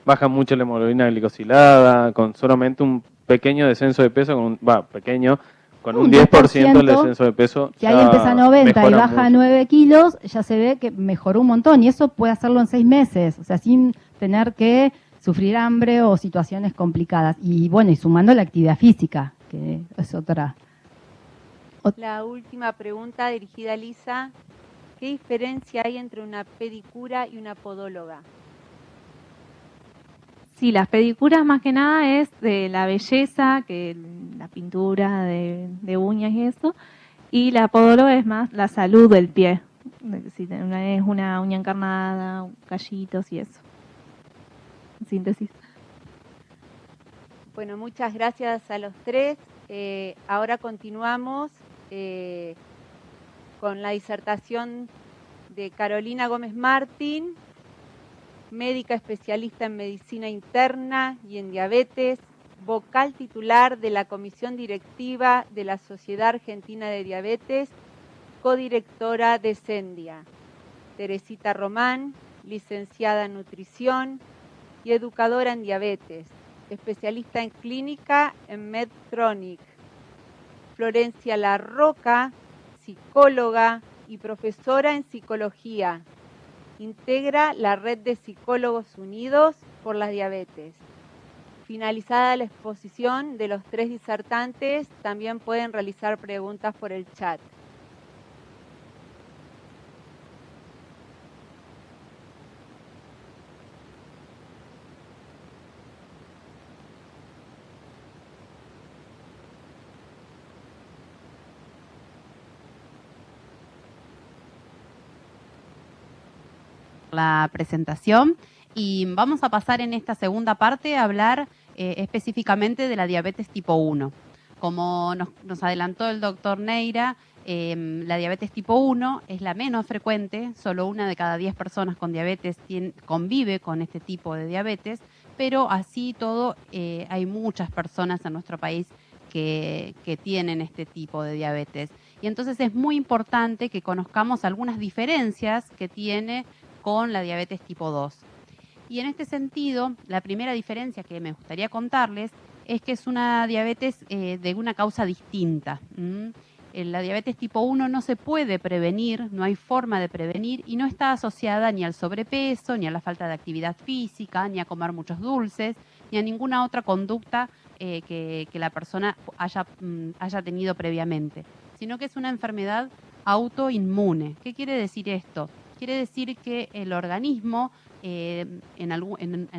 baja mucho la hemoglobina glicosilada, con solamente un pequeño descenso de peso, con un 10% el descenso de peso. Si alguien pesa 90 y baja 9 kilos, ya se ve que mejoró un montón y eso puede hacerlo en 6 meses, o sea, sin tener que sufrir hambre o situaciones complicadas. Y bueno, y sumando la actividad física, que es otra. La última pregunta dirigida a Lisa. ¿Qué diferencia hay entre una pedicura y una podóloga? Sí, las pedicuras más que nada es de la belleza, que la pintura de uñas y eso, y la podóloga es más la salud del pie. Si es una uña encarnada, callitos y eso. En síntesis. Bueno, muchas gracias a los tres. Ahora continuamos con la disertación de Carolina Gómez Martín, médica especialista en medicina interna y en diabetes, vocal titular de la Comisión Directiva de la Sociedad Argentina de Diabetes, codirectora de Sendia. Teresita Román, licenciada en nutrición y educadora en diabetes, especialista en clínica en Medtronic. Florencia Larroca, psicóloga y profesora en psicología. Integra la Red de Psicólogos Unidos por la Diabetes. Finalizada la exposición de los tres disertantes, también pueden realizar preguntas por el chat. La presentación y vamos a pasar en esta segunda parte a hablar específicamente de la diabetes tipo 1. Como nos adelantó el doctor Neira, la diabetes tipo 1 es la menos frecuente, solo 1 de cada 10 personas con diabetes convive con este tipo de diabetes, pero así todo hay muchas personas en nuestro país que tienen este tipo de diabetes. Y entonces es muy importante que conozcamos algunas diferencias que tiene con la diabetes tipo 2. Y en este sentido, la primera diferencia que me gustaría contarles es que es una diabetes de una causa distinta. La diabetes tipo 1 no se puede prevenir, no hay forma de prevenir y no está asociada ni al sobrepeso, ni a la falta de actividad física, ni a comer muchos dulces, ni a ninguna otra conducta que la persona haya tenido previamente, sino que es una enfermedad autoinmune. ¿Qué quiere decir esto? Quiere decir que el organismo en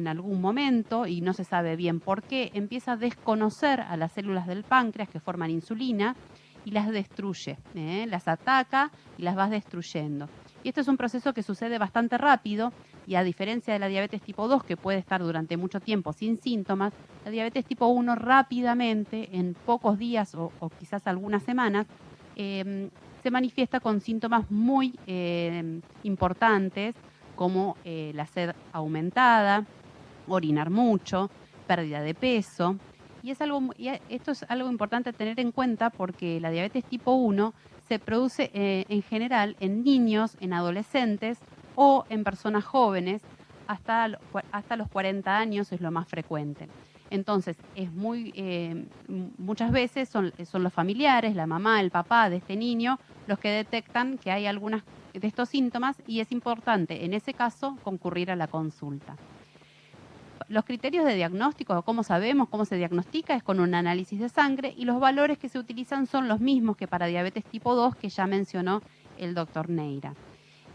algún momento, y no se sabe bien por qué, empieza a desconocer a las células del páncreas que forman insulina y las destruye, las ataca y las va destruyendo. Y esto es un proceso que sucede bastante rápido y a diferencia de la diabetes tipo 2, que puede estar durante mucho tiempo sin síntomas, la diabetes tipo 1 rápidamente, en pocos días o quizás algunas semanas, se manifiesta con síntomas muy importantes como la sed aumentada, orinar mucho, pérdida de peso. Y esto es algo importante a tener en cuenta porque la diabetes tipo 1 se produce en general en niños, en adolescentes o en personas jóvenes, hasta los 40 años es lo más frecuente. Entonces, muchas veces son los familiares, la mamá, el papá de este niño, los que detectan que hay algunos de estos síntomas y es importante, en ese caso, concurrir a la consulta. Los criterios de diagnóstico, cómo sabemos, cómo se diagnostica, es con un análisis de sangre y los valores que se utilizan son los mismos que para diabetes tipo 2 que ya mencionó el doctor Neira.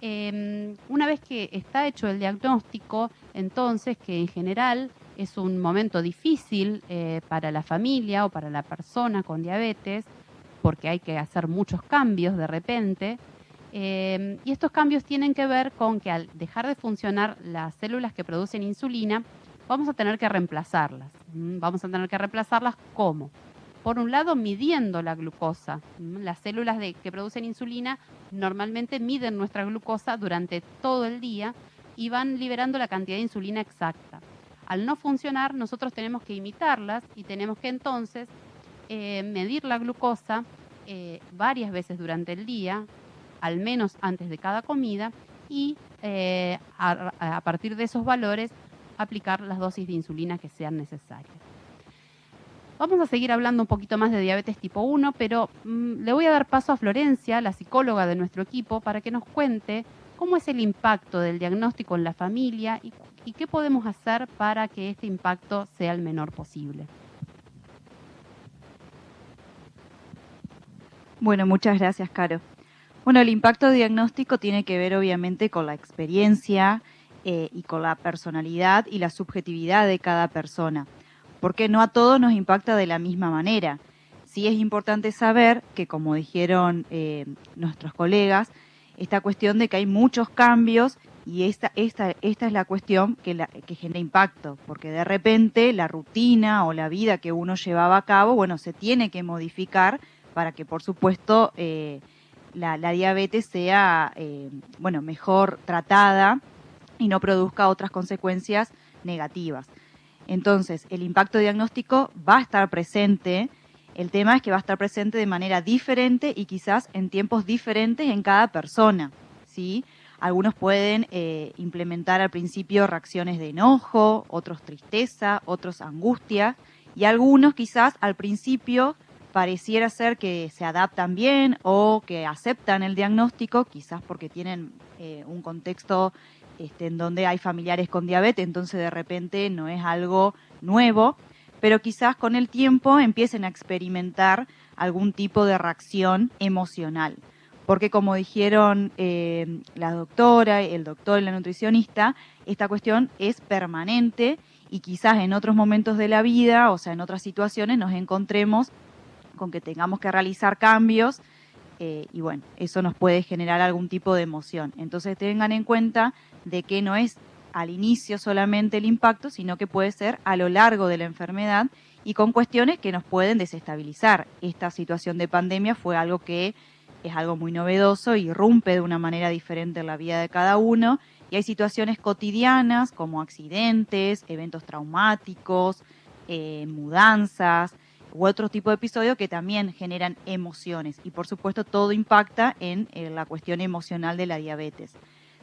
Una vez que está hecho el diagnóstico, entonces que en general es un momento difícil para la familia o para la persona con diabetes, porque hay que hacer muchos cambios de repente, y estos cambios tienen que ver con que al dejar de funcionar las células que producen insulina, vamos a tener que reemplazarlas. Vamos a tener que reemplazarlas ¿cómo? Por un lado, midiendo la glucosa. Las células que producen insulina normalmente miden nuestra glucosa durante todo el día y van liberando la cantidad de insulina exacta. Al no funcionar, nosotros tenemos que imitarlas y tenemos que entonces medir la glucosa varias veces durante el día, al menos antes de cada comida, y a partir de esos valores aplicar las dosis de insulina que sean necesarias. Vamos a seguir hablando un poquito más de diabetes tipo 1, pero le voy a dar paso a Florencia, la psicóloga de nuestro equipo, para que nos cuente cómo es el impacto del diagnóstico en la familia y qué podemos hacer para que este impacto sea el menor posible. Bueno, muchas gracias, Caro. Bueno, el impacto diagnóstico tiene que ver obviamente con la experiencia y con la personalidad y la subjetividad de cada persona, porque no a todos nos impacta de la misma manera. Sí es importante saber que, como dijeron nuestros colegas, esta cuestión de que hay muchos cambios y esta es la cuestión que genera impacto, porque de repente la rutina o la vida que uno llevaba a cabo, bueno, se tiene que modificar para que, por supuesto, la diabetes sea mejor tratada y no produzca otras consecuencias negativas. Entonces, el impacto diagnóstico va a estar presente. El tema es que va a estar presente de manera diferente y quizás en tiempos diferentes en cada persona, ¿sí? Algunos pueden implementar al principio reacciones de enojo, otros tristeza, otros angustia, y algunos quizás al principio pareciera ser que se adaptan bien o que aceptan el diagnóstico, quizás porque tienen un contexto en donde hay familiares con diabetes, entonces de repente no es algo nuevo, pero quizás con el tiempo empiecen a experimentar algún tipo de reacción emocional. Porque como dijeron la doctora, el doctor y la nutricionista, esta cuestión es permanente y quizás en otros momentos de la vida, o sea, en otras situaciones, nos encontremos con que tengamos que realizar cambios y bueno, eso nos puede generar algún tipo de emoción. Entonces tengan en cuenta de que no es al inicio solamente el impacto, sino que puede ser a lo largo de la enfermedad y con cuestiones que nos pueden desestabilizar. Esta situación de pandemia fue algo que es algo muy novedoso, irrumpe de una manera diferente en la vida de cada uno y hay situaciones cotidianas como accidentes, eventos traumáticos, mudanzas u otro tipo de episodios que también generan emociones y por supuesto todo impacta en la cuestión emocional de la diabetes.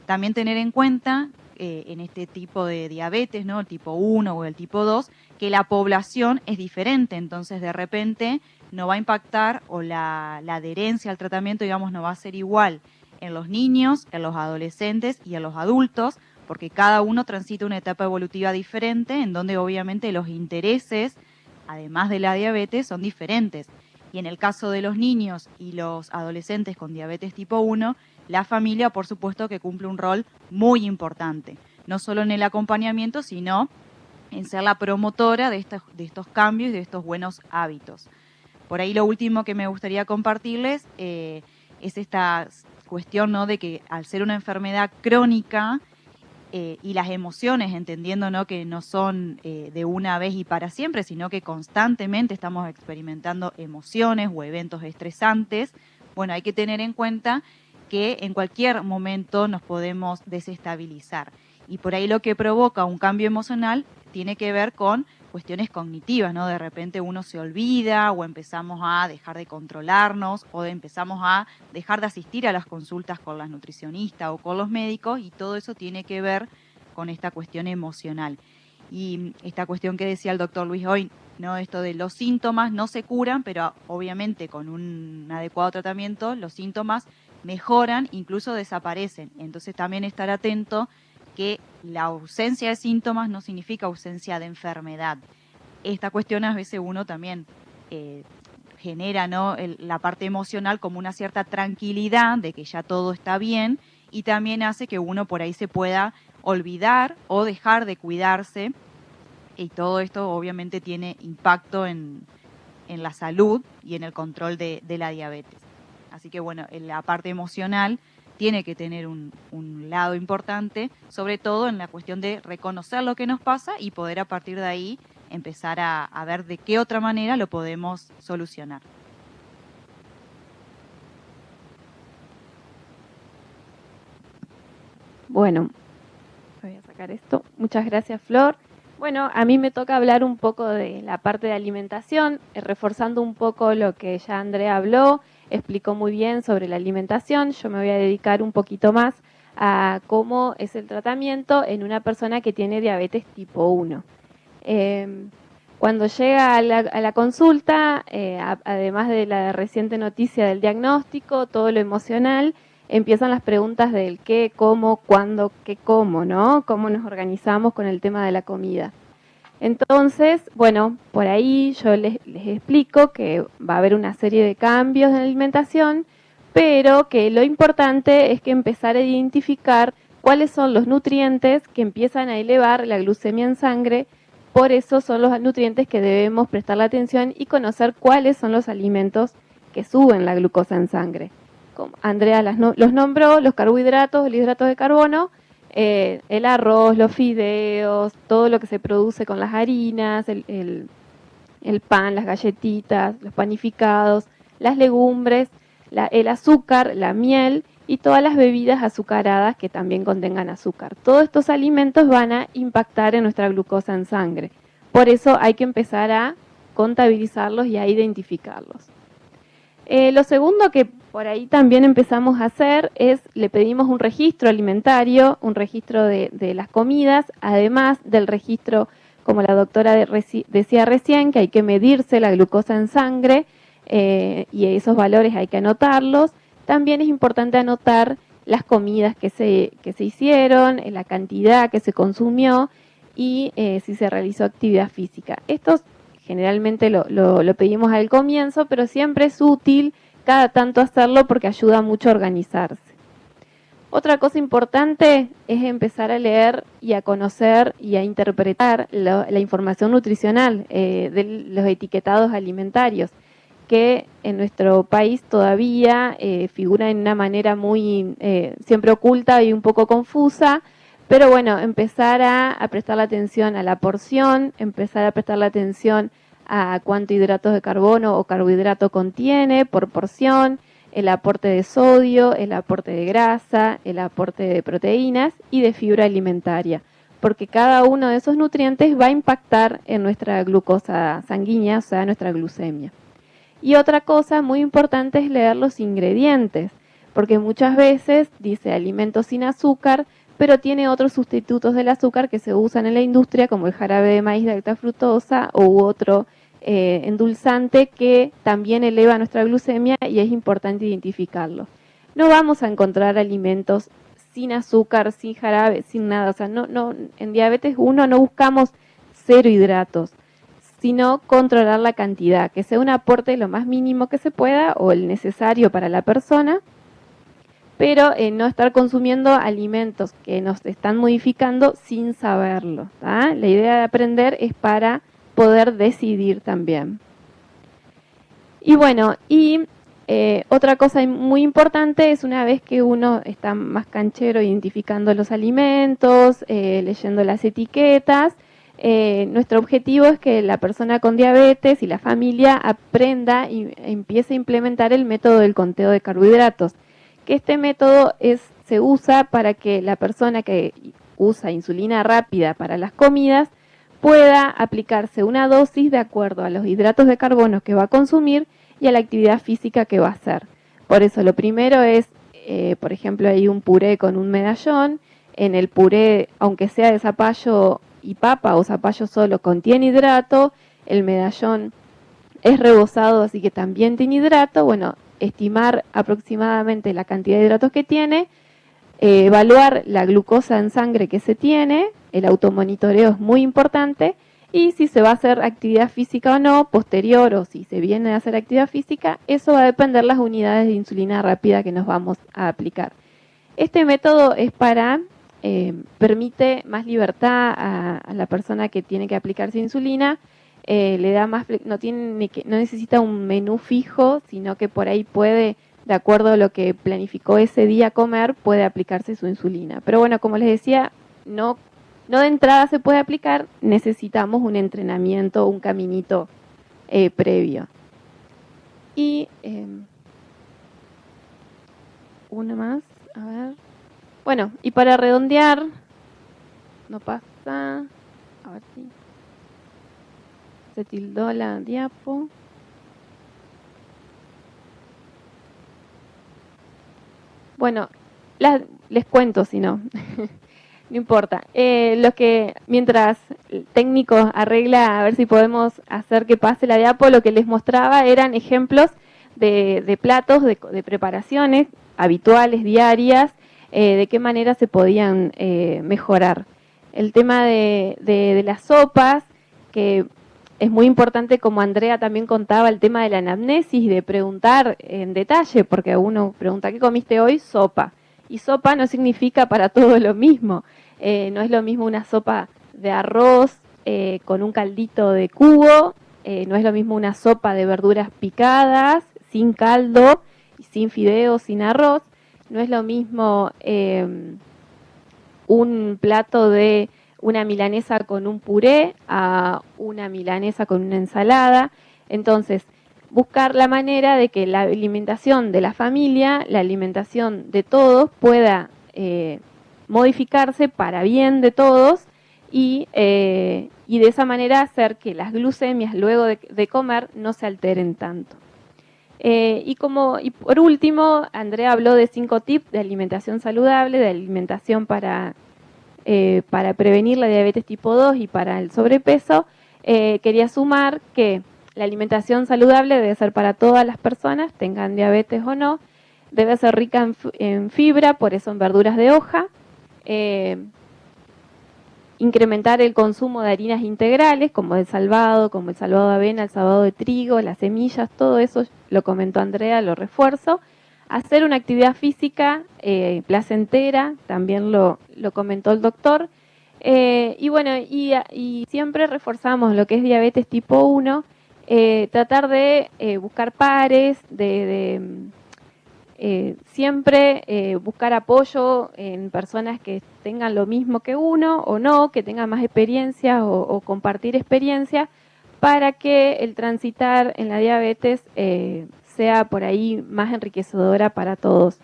También tener en cuenta en este tipo de diabetes, ¿no? El tipo 1 o el tipo 2, que la población es diferente, entonces de repente no va a impactar o la adherencia al tratamiento, digamos, no va a ser igual en los niños, en los adolescentes y en los adultos, porque cada uno transita una etapa evolutiva diferente en donde obviamente los intereses, además de la diabetes, son diferentes. Y en el caso de los niños y los adolescentes con diabetes tipo 1, la familia, por supuesto, que cumple un rol muy importante, no solo en el acompañamiento, sino en ser la promotora de estos cambios y de estos buenos hábitos. Por ahí lo último que me gustaría compartirles es esta cuestión, ¿no?, de que al ser una enfermedad crónica y las emociones, entendiendo, ¿no?, que no son de una vez y para siempre, sino que constantemente estamos experimentando emociones o eventos estresantes, bueno, hay que tener en cuenta que en cualquier momento nos podemos desestabilizar. Y por ahí lo que provoca un cambio emocional tiene que ver con cuestiones cognitivas, ¿no? De repente uno se olvida o empezamos a dejar de controlarnos o empezamos a dejar de asistir a las consultas con las nutricionistas o con los médicos y todo eso tiene que ver con esta cuestión emocional. Y esta cuestión que decía el doctor Luis hoy, ¿no? Esto de los síntomas no se curan, pero obviamente con un adecuado tratamiento los síntomas mejoran, incluso desaparecen. Entonces también estar atento que la ausencia de síntomas no significa ausencia de enfermedad. Esta cuestión a veces uno también genera, ¿no?, la parte emocional como una cierta tranquilidad de que ya todo está bien y también hace que uno por ahí se pueda olvidar o dejar de cuidarse y todo esto obviamente tiene impacto en la salud y en el control de la diabetes. Así que bueno, en la parte emocional tiene que tener un lado importante, sobre todo en la cuestión de reconocer lo que nos pasa y poder a partir de ahí empezar a ver de qué otra manera lo podemos solucionar. Bueno, voy a sacar esto. Muchas gracias, Flor. Bueno, a mí me toca hablar un poco de la parte de alimentación, reforzando un poco lo que ya Andrea habló, explicó muy bien sobre la alimentación. Yo me voy a dedicar un poquito más a cómo es el tratamiento en una persona que tiene diabetes tipo 1. Cuando llega a la consulta, además de la reciente noticia del diagnóstico, todo lo emocional, empiezan las preguntas del qué, cómo, cuándo, qué, cómo, ¿no? Cómo nos organizamos con el tema de la comida. Entonces, bueno, por ahí yo les explico que va a haber una serie de cambios en la alimentación, pero que lo importante es que empezar a identificar cuáles son los nutrientes que empiezan a elevar la glucemia en sangre. Por eso son los nutrientes que debemos prestarle atención y conocer cuáles son los alimentos que suben la glucosa en sangre. Como Andrea los nombró, los carbohidratos, el hidrato de carbono, el arroz, los fideos, todo lo que se produce con las harinas, el pan, las galletitas, los panificados, las legumbres, el azúcar, la miel y todas las bebidas azucaradas que también contengan azúcar. Todos estos alimentos van a impactar en nuestra glucosa en sangre. Por eso hay que empezar a contabilizarlos y a identificarlos. Lo segundo que por ahí también empezamos a hacer es, le pedimos un registro alimentario, un registro de las comidas, además del registro, como la doctora decía recién, que hay que medirse la glucosa en sangre y esos valores hay que anotarlos. También es importante anotar las comidas que se hicieron, la cantidad que se consumió y si se realizó actividad física. Estos generalmente lo pedimos al comienzo, pero siempre es útil cada tanto hacerlo porque ayuda mucho a organizarse. Otra cosa importante es empezar a leer y a conocer y a interpretar la información nutricional de los etiquetados alimentarios, que en nuestro país todavía figura en una manera muy siempre oculta y un poco confusa, pero bueno, empezar a prestarle atención a la porción, empezar a prestarle atención a cuánto hidratos de carbono o carbohidrato contiene por porción, el aporte de sodio, el aporte de grasa, el aporte de proteínas y de fibra alimentaria, porque cada uno de esos nutrientes va a impactar en nuestra glucosa sanguínea, o sea, nuestra glucemia. Y otra cosa muy importante es leer los ingredientes, porque muchas veces dice alimentos sin azúcar, pero tiene otros sustitutos del azúcar que se usan en la industria, como el jarabe de maíz de alta fructosa u otro endulzante que también eleva nuestra glucemia y es importante identificarlo. No vamos a encontrar alimentos sin azúcar, sin jarabe, sin nada. O sea, en diabetes 1 no buscamos cero hidratos, sino controlar la cantidad, que sea un aporte lo más mínimo que se pueda o el necesario para la persona, pero no estar consumiendo alimentos que nos están modificando sin saberlo. ¿tá? La idea de aprender es para poder decidir también. Y bueno, otra cosa muy importante es una vez que uno está más canchero identificando los alimentos, leyendo las etiquetas, nuestro objetivo es que la persona con diabetes y la familia aprenda y empiece a implementar el método del conteo de carbohidratos, que este método se usa para que la persona que usa insulina rápida para las comidas pueda aplicarse una dosis de acuerdo a los hidratos de carbono que va a consumir y a la actividad física que va a hacer. Por eso lo primero es, por ejemplo, hay un puré con un medallón. En el puré, aunque sea de zapallo y papa o zapallo solo, contiene hidrato. El medallón es rebozado, así que también tiene hidrato. Bueno, estimar aproximadamente la cantidad de hidratos que tiene, evaluar la glucosa en sangre que se tiene. El automonitoreo es muy importante y si se va a hacer actividad física o no, posterior o si se viene a hacer actividad física, eso va a depender de las unidades de insulina rápida que nos vamos a aplicar. Este método es permite más libertad a la persona que tiene que aplicarse insulina, le da más, no necesita un menú fijo, sino que por ahí puede, de acuerdo a lo que planificó ese día comer, puede aplicarse su insulina. Pero bueno, como les decía, no de entrada se puede aplicar, necesitamos un entrenamiento, un caminito previo. Y una más, a ver. Bueno, y para redondear, no pasa, a ver si se tildó la diapo. Bueno, les cuento si no. No importa. Lo que mientras el técnico arregla a ver si podemos hacer que pase la diapo, lo que les mostraba eran ejemplos de platos, de preparaciones habituales, diarias, de qué manera se podían mejorar. El tema de las sopas, que es muy importante, como Andrea también contaba, el tema de la anamnesis, de preguntar en detalle, porque uno pregunta, ¿qué comiste hoy? Sopa. Y sopa no significa para todo lo mismo. No es lo mismo una sopa de arroz con un caldito de cubo, no es lo mismo una sopa de verduras picadas, sin caldo, sin fideos, sin arroz. No es lo mismo un plato de una milanesa con un puré a una milanesa con una ensalada. Entonces, buscar la manera de que la alimentación de la familia, la alimentación de todos pueda modificarse para bien de todos y de esa manera hacer que las glucemias luego de comer no se alteren tanto. Y por último, Andrea habló de 5 tips de alimentación saludable, de alimentación para prevenir la diabetes tipo 2 y para el sobrepeso. Quería sumar que la alimentación saludable debe ser para todas las personas, tengan diabetes o no. Debe ser rica en fibra, por eso en verduras de hoja. Incrementar el consumo de harinas integrales, como el salvado de avena, el salvado de trigo, las semillas, todo eso lo comentó Andrea, lo refuerzo. Hacer una actividad física placentera, también lo comentó el doctor. Y bueno, y siempre reforzamos lo que es diabetes tipo 1, tratar de buscar pares, siempre buscar apoyo en personas que tengan lo mismo que uno o no, que tengan más experiencia o compartir experiencia para que el transitar en la diabetes sea por ahí más enriquecedora para todos.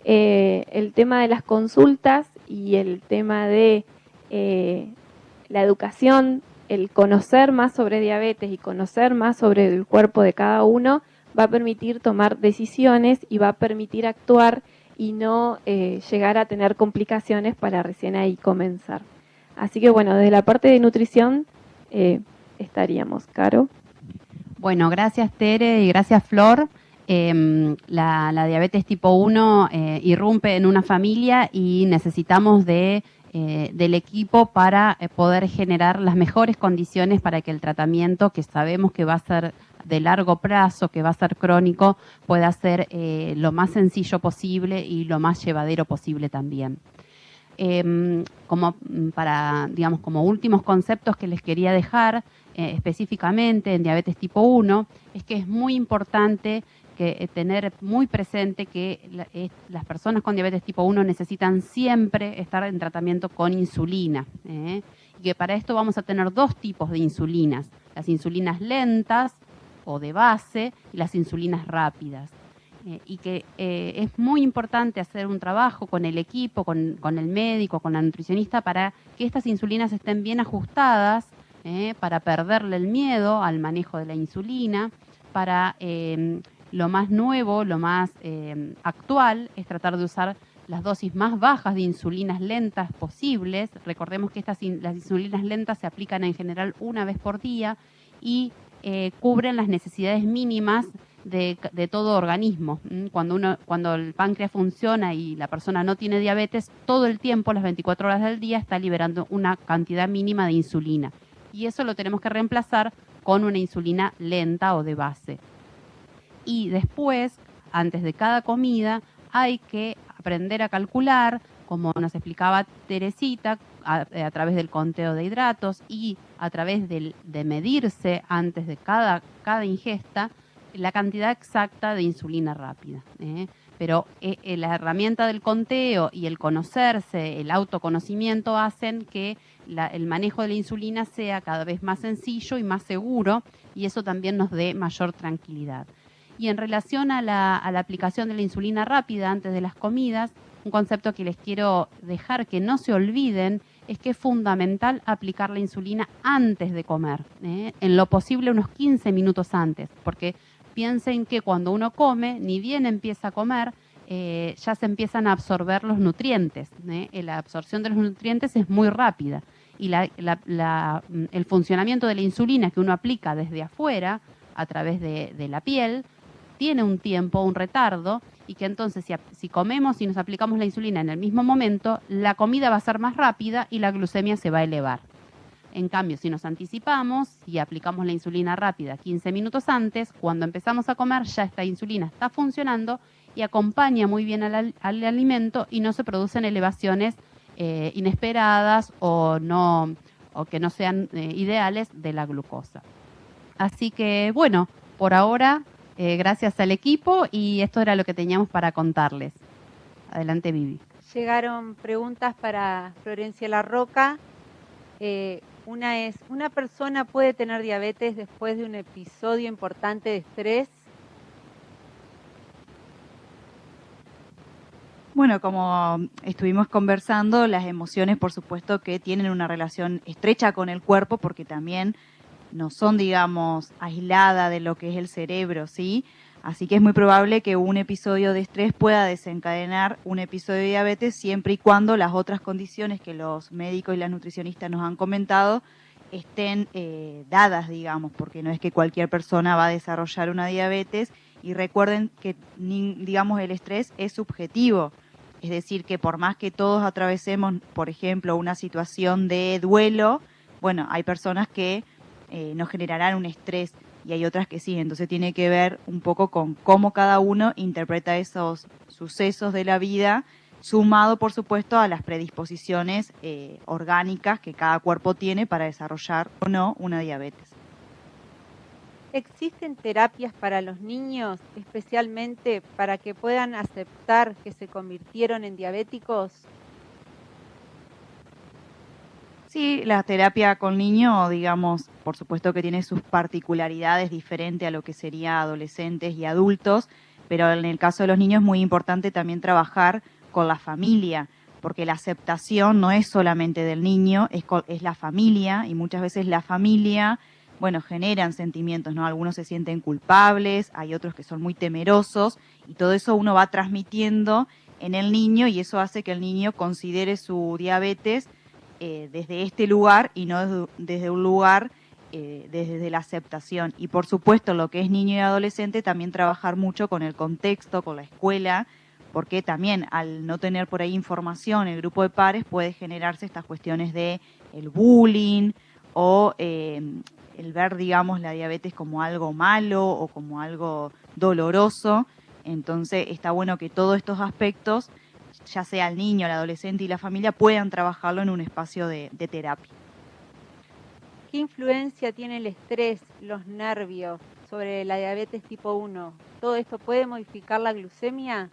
El tema de las consultas y el tema de la educación, el conocer más sobre diabetes y conocer más sobre el cuerpo de cada uno va a permitir tomar decisiones y va a permitir actuar y no llegar a tener complicaciones para recién ahí comenzar. Así que bueno, desde la parte de nutrición estaríamos. Caro. Bueno, gracias Tere y gracias Flor. La diabetes tipo 1 irrumpe en una familia y necesitamos del equipo para poder generar las mejores condiciones para que el tratamiento, que sabemos que va a ser de largo plazo, que va a ser crónico, pueda ser lo más sencillo posible y lo más llevadero posible también. Como últimos conceptos que les quería dejar específicamente en diabetes tipo 1, es que es muy importante tener muy presente que las personas con diabetes tipo 1 necesitan siempre estar en tratamiento con insulina, y que para esto vamos a tener 2 tipos de insulinas, las insulinas lentas o de base y las insulinas rápidas. Y que es muy importante hacer un trabajo con el equipo, con el médico, con la nutricionista, para que estas insulinas estén bien ajustadas, para perderle el miedo al manejo de la insulina, para lo más nuevo, lo más actual, es tratar de usar las dosis más bajas de insulinas lentas posibles. Recordemos que las insulinas lentas se aplican en general una vez por día y cubren las necesidades mínimas de todo organismo. Cuando el páncreas funciona y la persona no tiene diabetes, todo el tiempo, las 24 horas del día, está liberando una cantidad mínima de insulina. Y eso lo tenemos que reemplazar con una insulina lenta o de base. Y después, antes de cada comida, hay que aprender a calcular, como nos explicaba Teresita, a través del conteo de hidratos y a través de medirse antes de cada ingesta, la cantidad exacta de insulina rápida. Pero la herramienta del conteo y el conocerse, el autoconocimiento, hacen que el manejo de la insulina sea cada vez más sencillo y más seguro, y eso también nos dé mayor tranquilidad. Y en relación a la aplicación de la insulina rápida antes de las comidas, un concepto que les quiero dejar que no se olviden es que es fundamental aplicar la insulina antes de comer, en lo posible unos 15 minutos antes, porque piensen que cuando uno come, ni bien empieza a comer, ya se empiezan a absorber los nutrientes. La absorción de los nutrientes es muy rápida y el funcionamiento de la insulina que uno aplica desde afuera, a través de la piel, tiene un tiempo, un retardo, y que entonces si comemos y nos aplicamos la insulina en el mismo momento, la comida va a ser más rápida y la glucemia se va a elevar. En cambio, si nos anticipamos y aplicamos la insulina rápida 15 minutos antes, cuando empezamos a comer ya esta insulina está funcionando y acompaña muy bien al alimento y no se producen elevaciones inesperadas o que no sean ideales de la glucosa. Así que, bueno, por ahora, gracias al equipo, y esto era lo que teníamos para contarles. Adelante, Vivi. Llegaron preguntas para Florencia Larroca. Una es, ¿una persona puede tener diabetes después de un episodio importante de estrés? Bueno, como estuvimos conversando, las emociones por supuesto que tienen una relación estrecha con el cuerpo porque también no son, digamos, aisladas de lo que es el cerebro, ¿sí? Así que es muy probable que un episodio de estrés pueda desencadenar un episodio de diabetes siempre y cuando las otras condiciones que los médicos y las nutricionistas nos han comentado estén dadas, digamos, porque no es que cualquier persona va a desarrollar una diabetes. Y recuerden que, digamos, el estrés es subjetivo. Es decir, que por más que todos atravesemos, por ejemplo, una situación de duelo, bueno, hay personas que nos generarán un estrés y hay otras que sí. Entonces tiene que ver un poco con cómo cada uno interpreta esos sucesos de la vida, sumado, por supuesto, a las predisposiciones orgánicas que cada cuerpo tiene para desarrollar o no una diabetes. ¿Existen terapias para los niños, especialmente para que puedan aceptar que se convirtieron en diabéticos? Sí, la terapia con niños, digamos, por supuesto que tiene sus particularidades diferentes a lo que sería adolescentes y adultos, pero en el caso de los niños es muy importante también trabajar con la familia, porque la aceptación no es solamente del niño, es la familia, y muchas veces la familia, bueno, generan sentimientos, ¿no? Algunos se sienten culpables, hay otros que son muy temerosos, y todo eso uno va transmitiendo en el niño, y eso hace que el niño considere su diabetes desde este lugar y no desde un lugar desde la aceptación. Y por supuesto, lo que es niño y adolescente, también trabajar mucho con el contexto, con la escuela, porque también al no tener por ahí información, el grupo de pares puede generarse estas cuestiones de el bullying o el ver, digamos, la diabetes como algo malo o como algo doloroso. Entonces está bueno que todos estos aspectos, ya sea el niño, el adolescente y la familia, puedan trabajarlo en un espacio de terapia. ¿Qué influencia tiene el estrés, los nervios sobre la diabetes tipo 1? ¿Todo esto puede modificar la glucemia?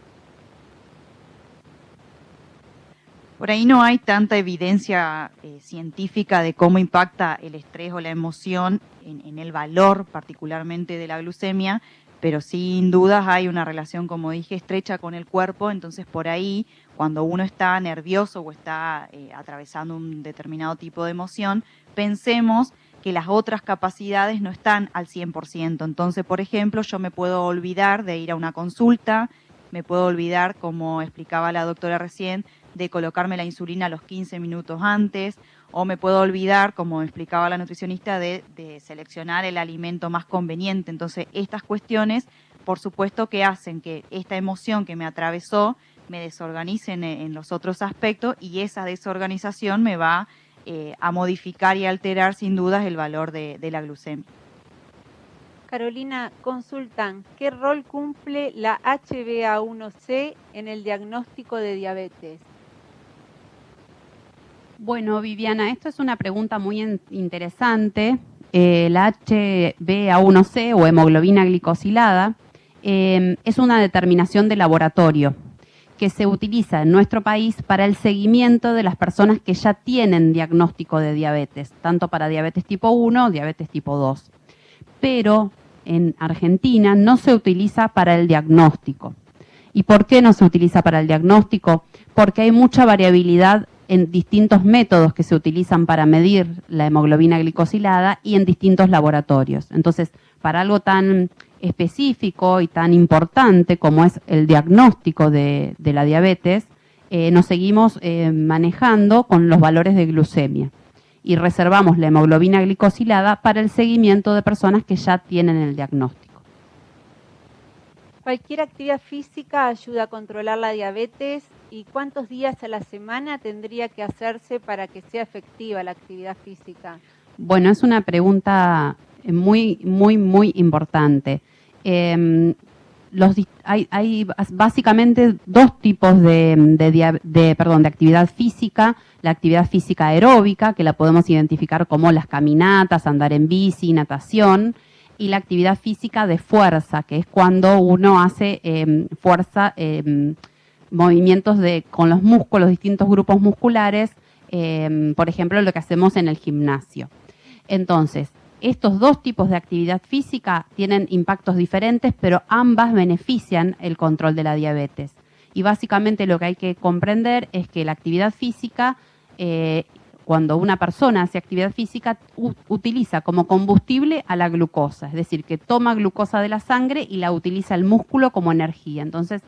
Por ahí no hay tanta evidencia científica de cómo impacta el estrés o la emoción en el valor particularmente de la glucemia, pero sin dudas hay una relación, como dije, estrecha con el cuerpo. Entonces por ahí, cuando uno está nervioso o está atravesando un determinado tipo de emoción, pensemos que las otras capacidades no están al 100%. Entonces, por ejemplo, yo me puedo olvidar de ir a una consulta, me puedo olvidar, como explicaba la doctora recién, de colocarme la insulina a los 15 minutos antes, o me puedo olvidar, como explicaba la nutricionista, de seleccionar el alimento más conveniente. Entonces, estas cuestiones, por supuesto que hacen que esta emoción que me atravesó me desorganice en los otros aspectos, y esa desorganización me va a modificar y alterar sin dudas el valor de la glucemia. Carolina, consultan, ¿qué rol cumple la HbA1c en el diagnóstico de diabetes? Bueno, Viviana, esto es una pregunta muy interesante. La HbA1c o hemoglobina glicosilada es una determinación de laboratorio que se utiliza en nuestro país para el seguimiento de las personas que ya tienen diagnóstico de diabetes, tanto para diabetes tipo 1 o diabetes tipo 2. Pero en Argentina no se utiliza para el diagnóstico. ¿Y por qué no se utiliza para el diagnóstico? Porque hay mucha variabilidad en distintos métodos que se utilizan para medir la hemoglobina glicosilada y en distintos laboratorios. Entonces, para algo tan específico y tan importante como es el diagnóstico de la diabetes, nos seguimos manejando con los valores de glucemia y reservamos la hemoglobina glicosilada para el seguimiento de personas que ya tienen el diagnóstico. Cualquier actividad física ayuda a controlar la diabetes. ¿Y cuántos días a la semana tendría que hacerse para que sea efectiva la actividad física? Bueno, es una pregunta muy, muy, muy importante. Hay básicamente dos tipos de actividad física. La actividad física aeróbica, que la podemos identificar como las caminatas, andar en bici, natación, y la actividad física de fuerza, que es cuando uno hace fuerza, movimientos con los músculos, distintos grupos musculares, por ejemplo, lo que hacemos en el gimnasio. Entonces, estos dos tipos de actividad física tienen impactos diferentes, pero ambas benefician el control de la diabetes. Y básicamente lo que hay que comprender es que la actividad física, cuando una persona hace actividad física, utiliza como combustible a la glucosa, es decir, que toma glucosa de la sangre y la utiliza el músculo como energía. Entonces,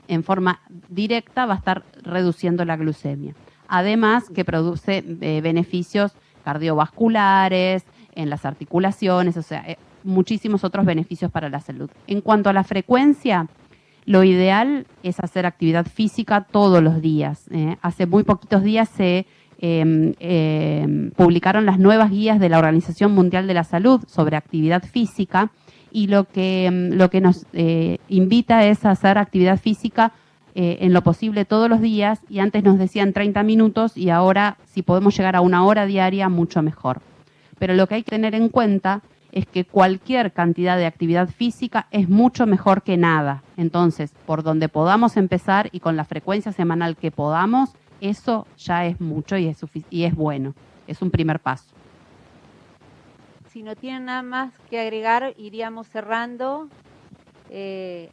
en forma directa va a estar reduciendo la glucemia. Además, que produce beneficios cardiovasculares, en las articulaciones, o sea, muchísimos otros beneficios para la salud. En cuanto a la frecuencia, lo ideal es hacer actividad física todos los días. Hace muy poquitos días se publicaron las nuevas guías de la Organización Mundial de la Salud sobre actividad física, y lo que nos invita es a hacer actividad física en lo posible todos los días, y antes nos decían 30 minutos y ahora si podemos llegar a 1 hora diaria, mucho mejor. Pero lo que hay que tener en cuenta es que cualquier cantidad de actividad física es mucho mejor que nada. Entonces, por donde podamos empezar y con la frecuencia semanal que podamos, eso ya es mucho y es bueno. Es un primer paso. Si no tienen nada más que agregar, iríamos cerrando.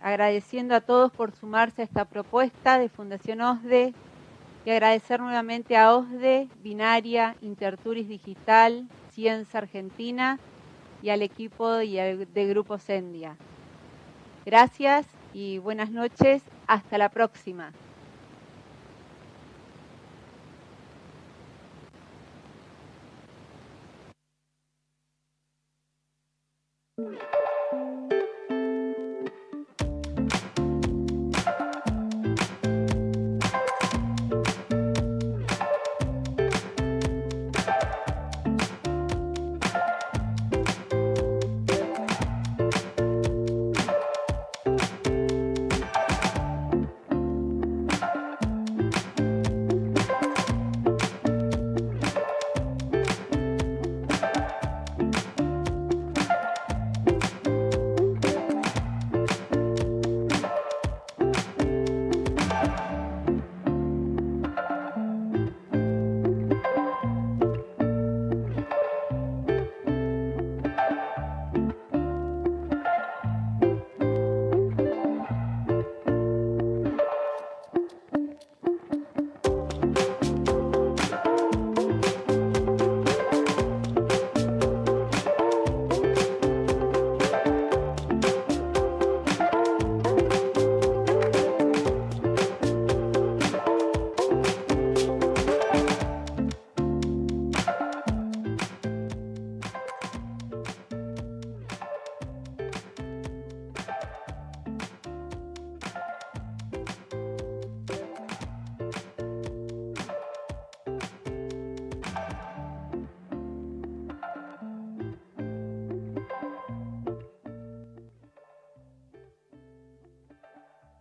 Agradeciendo a todos por sumarse a esta propuesta de Fundación OSDE, y agradecer nuevamente a OSDE, Binaria, Interturis Digital, Ciencia Argentina y al equipo de Grupo Sendia. Gracias y buenas noches. Hasta la próxima.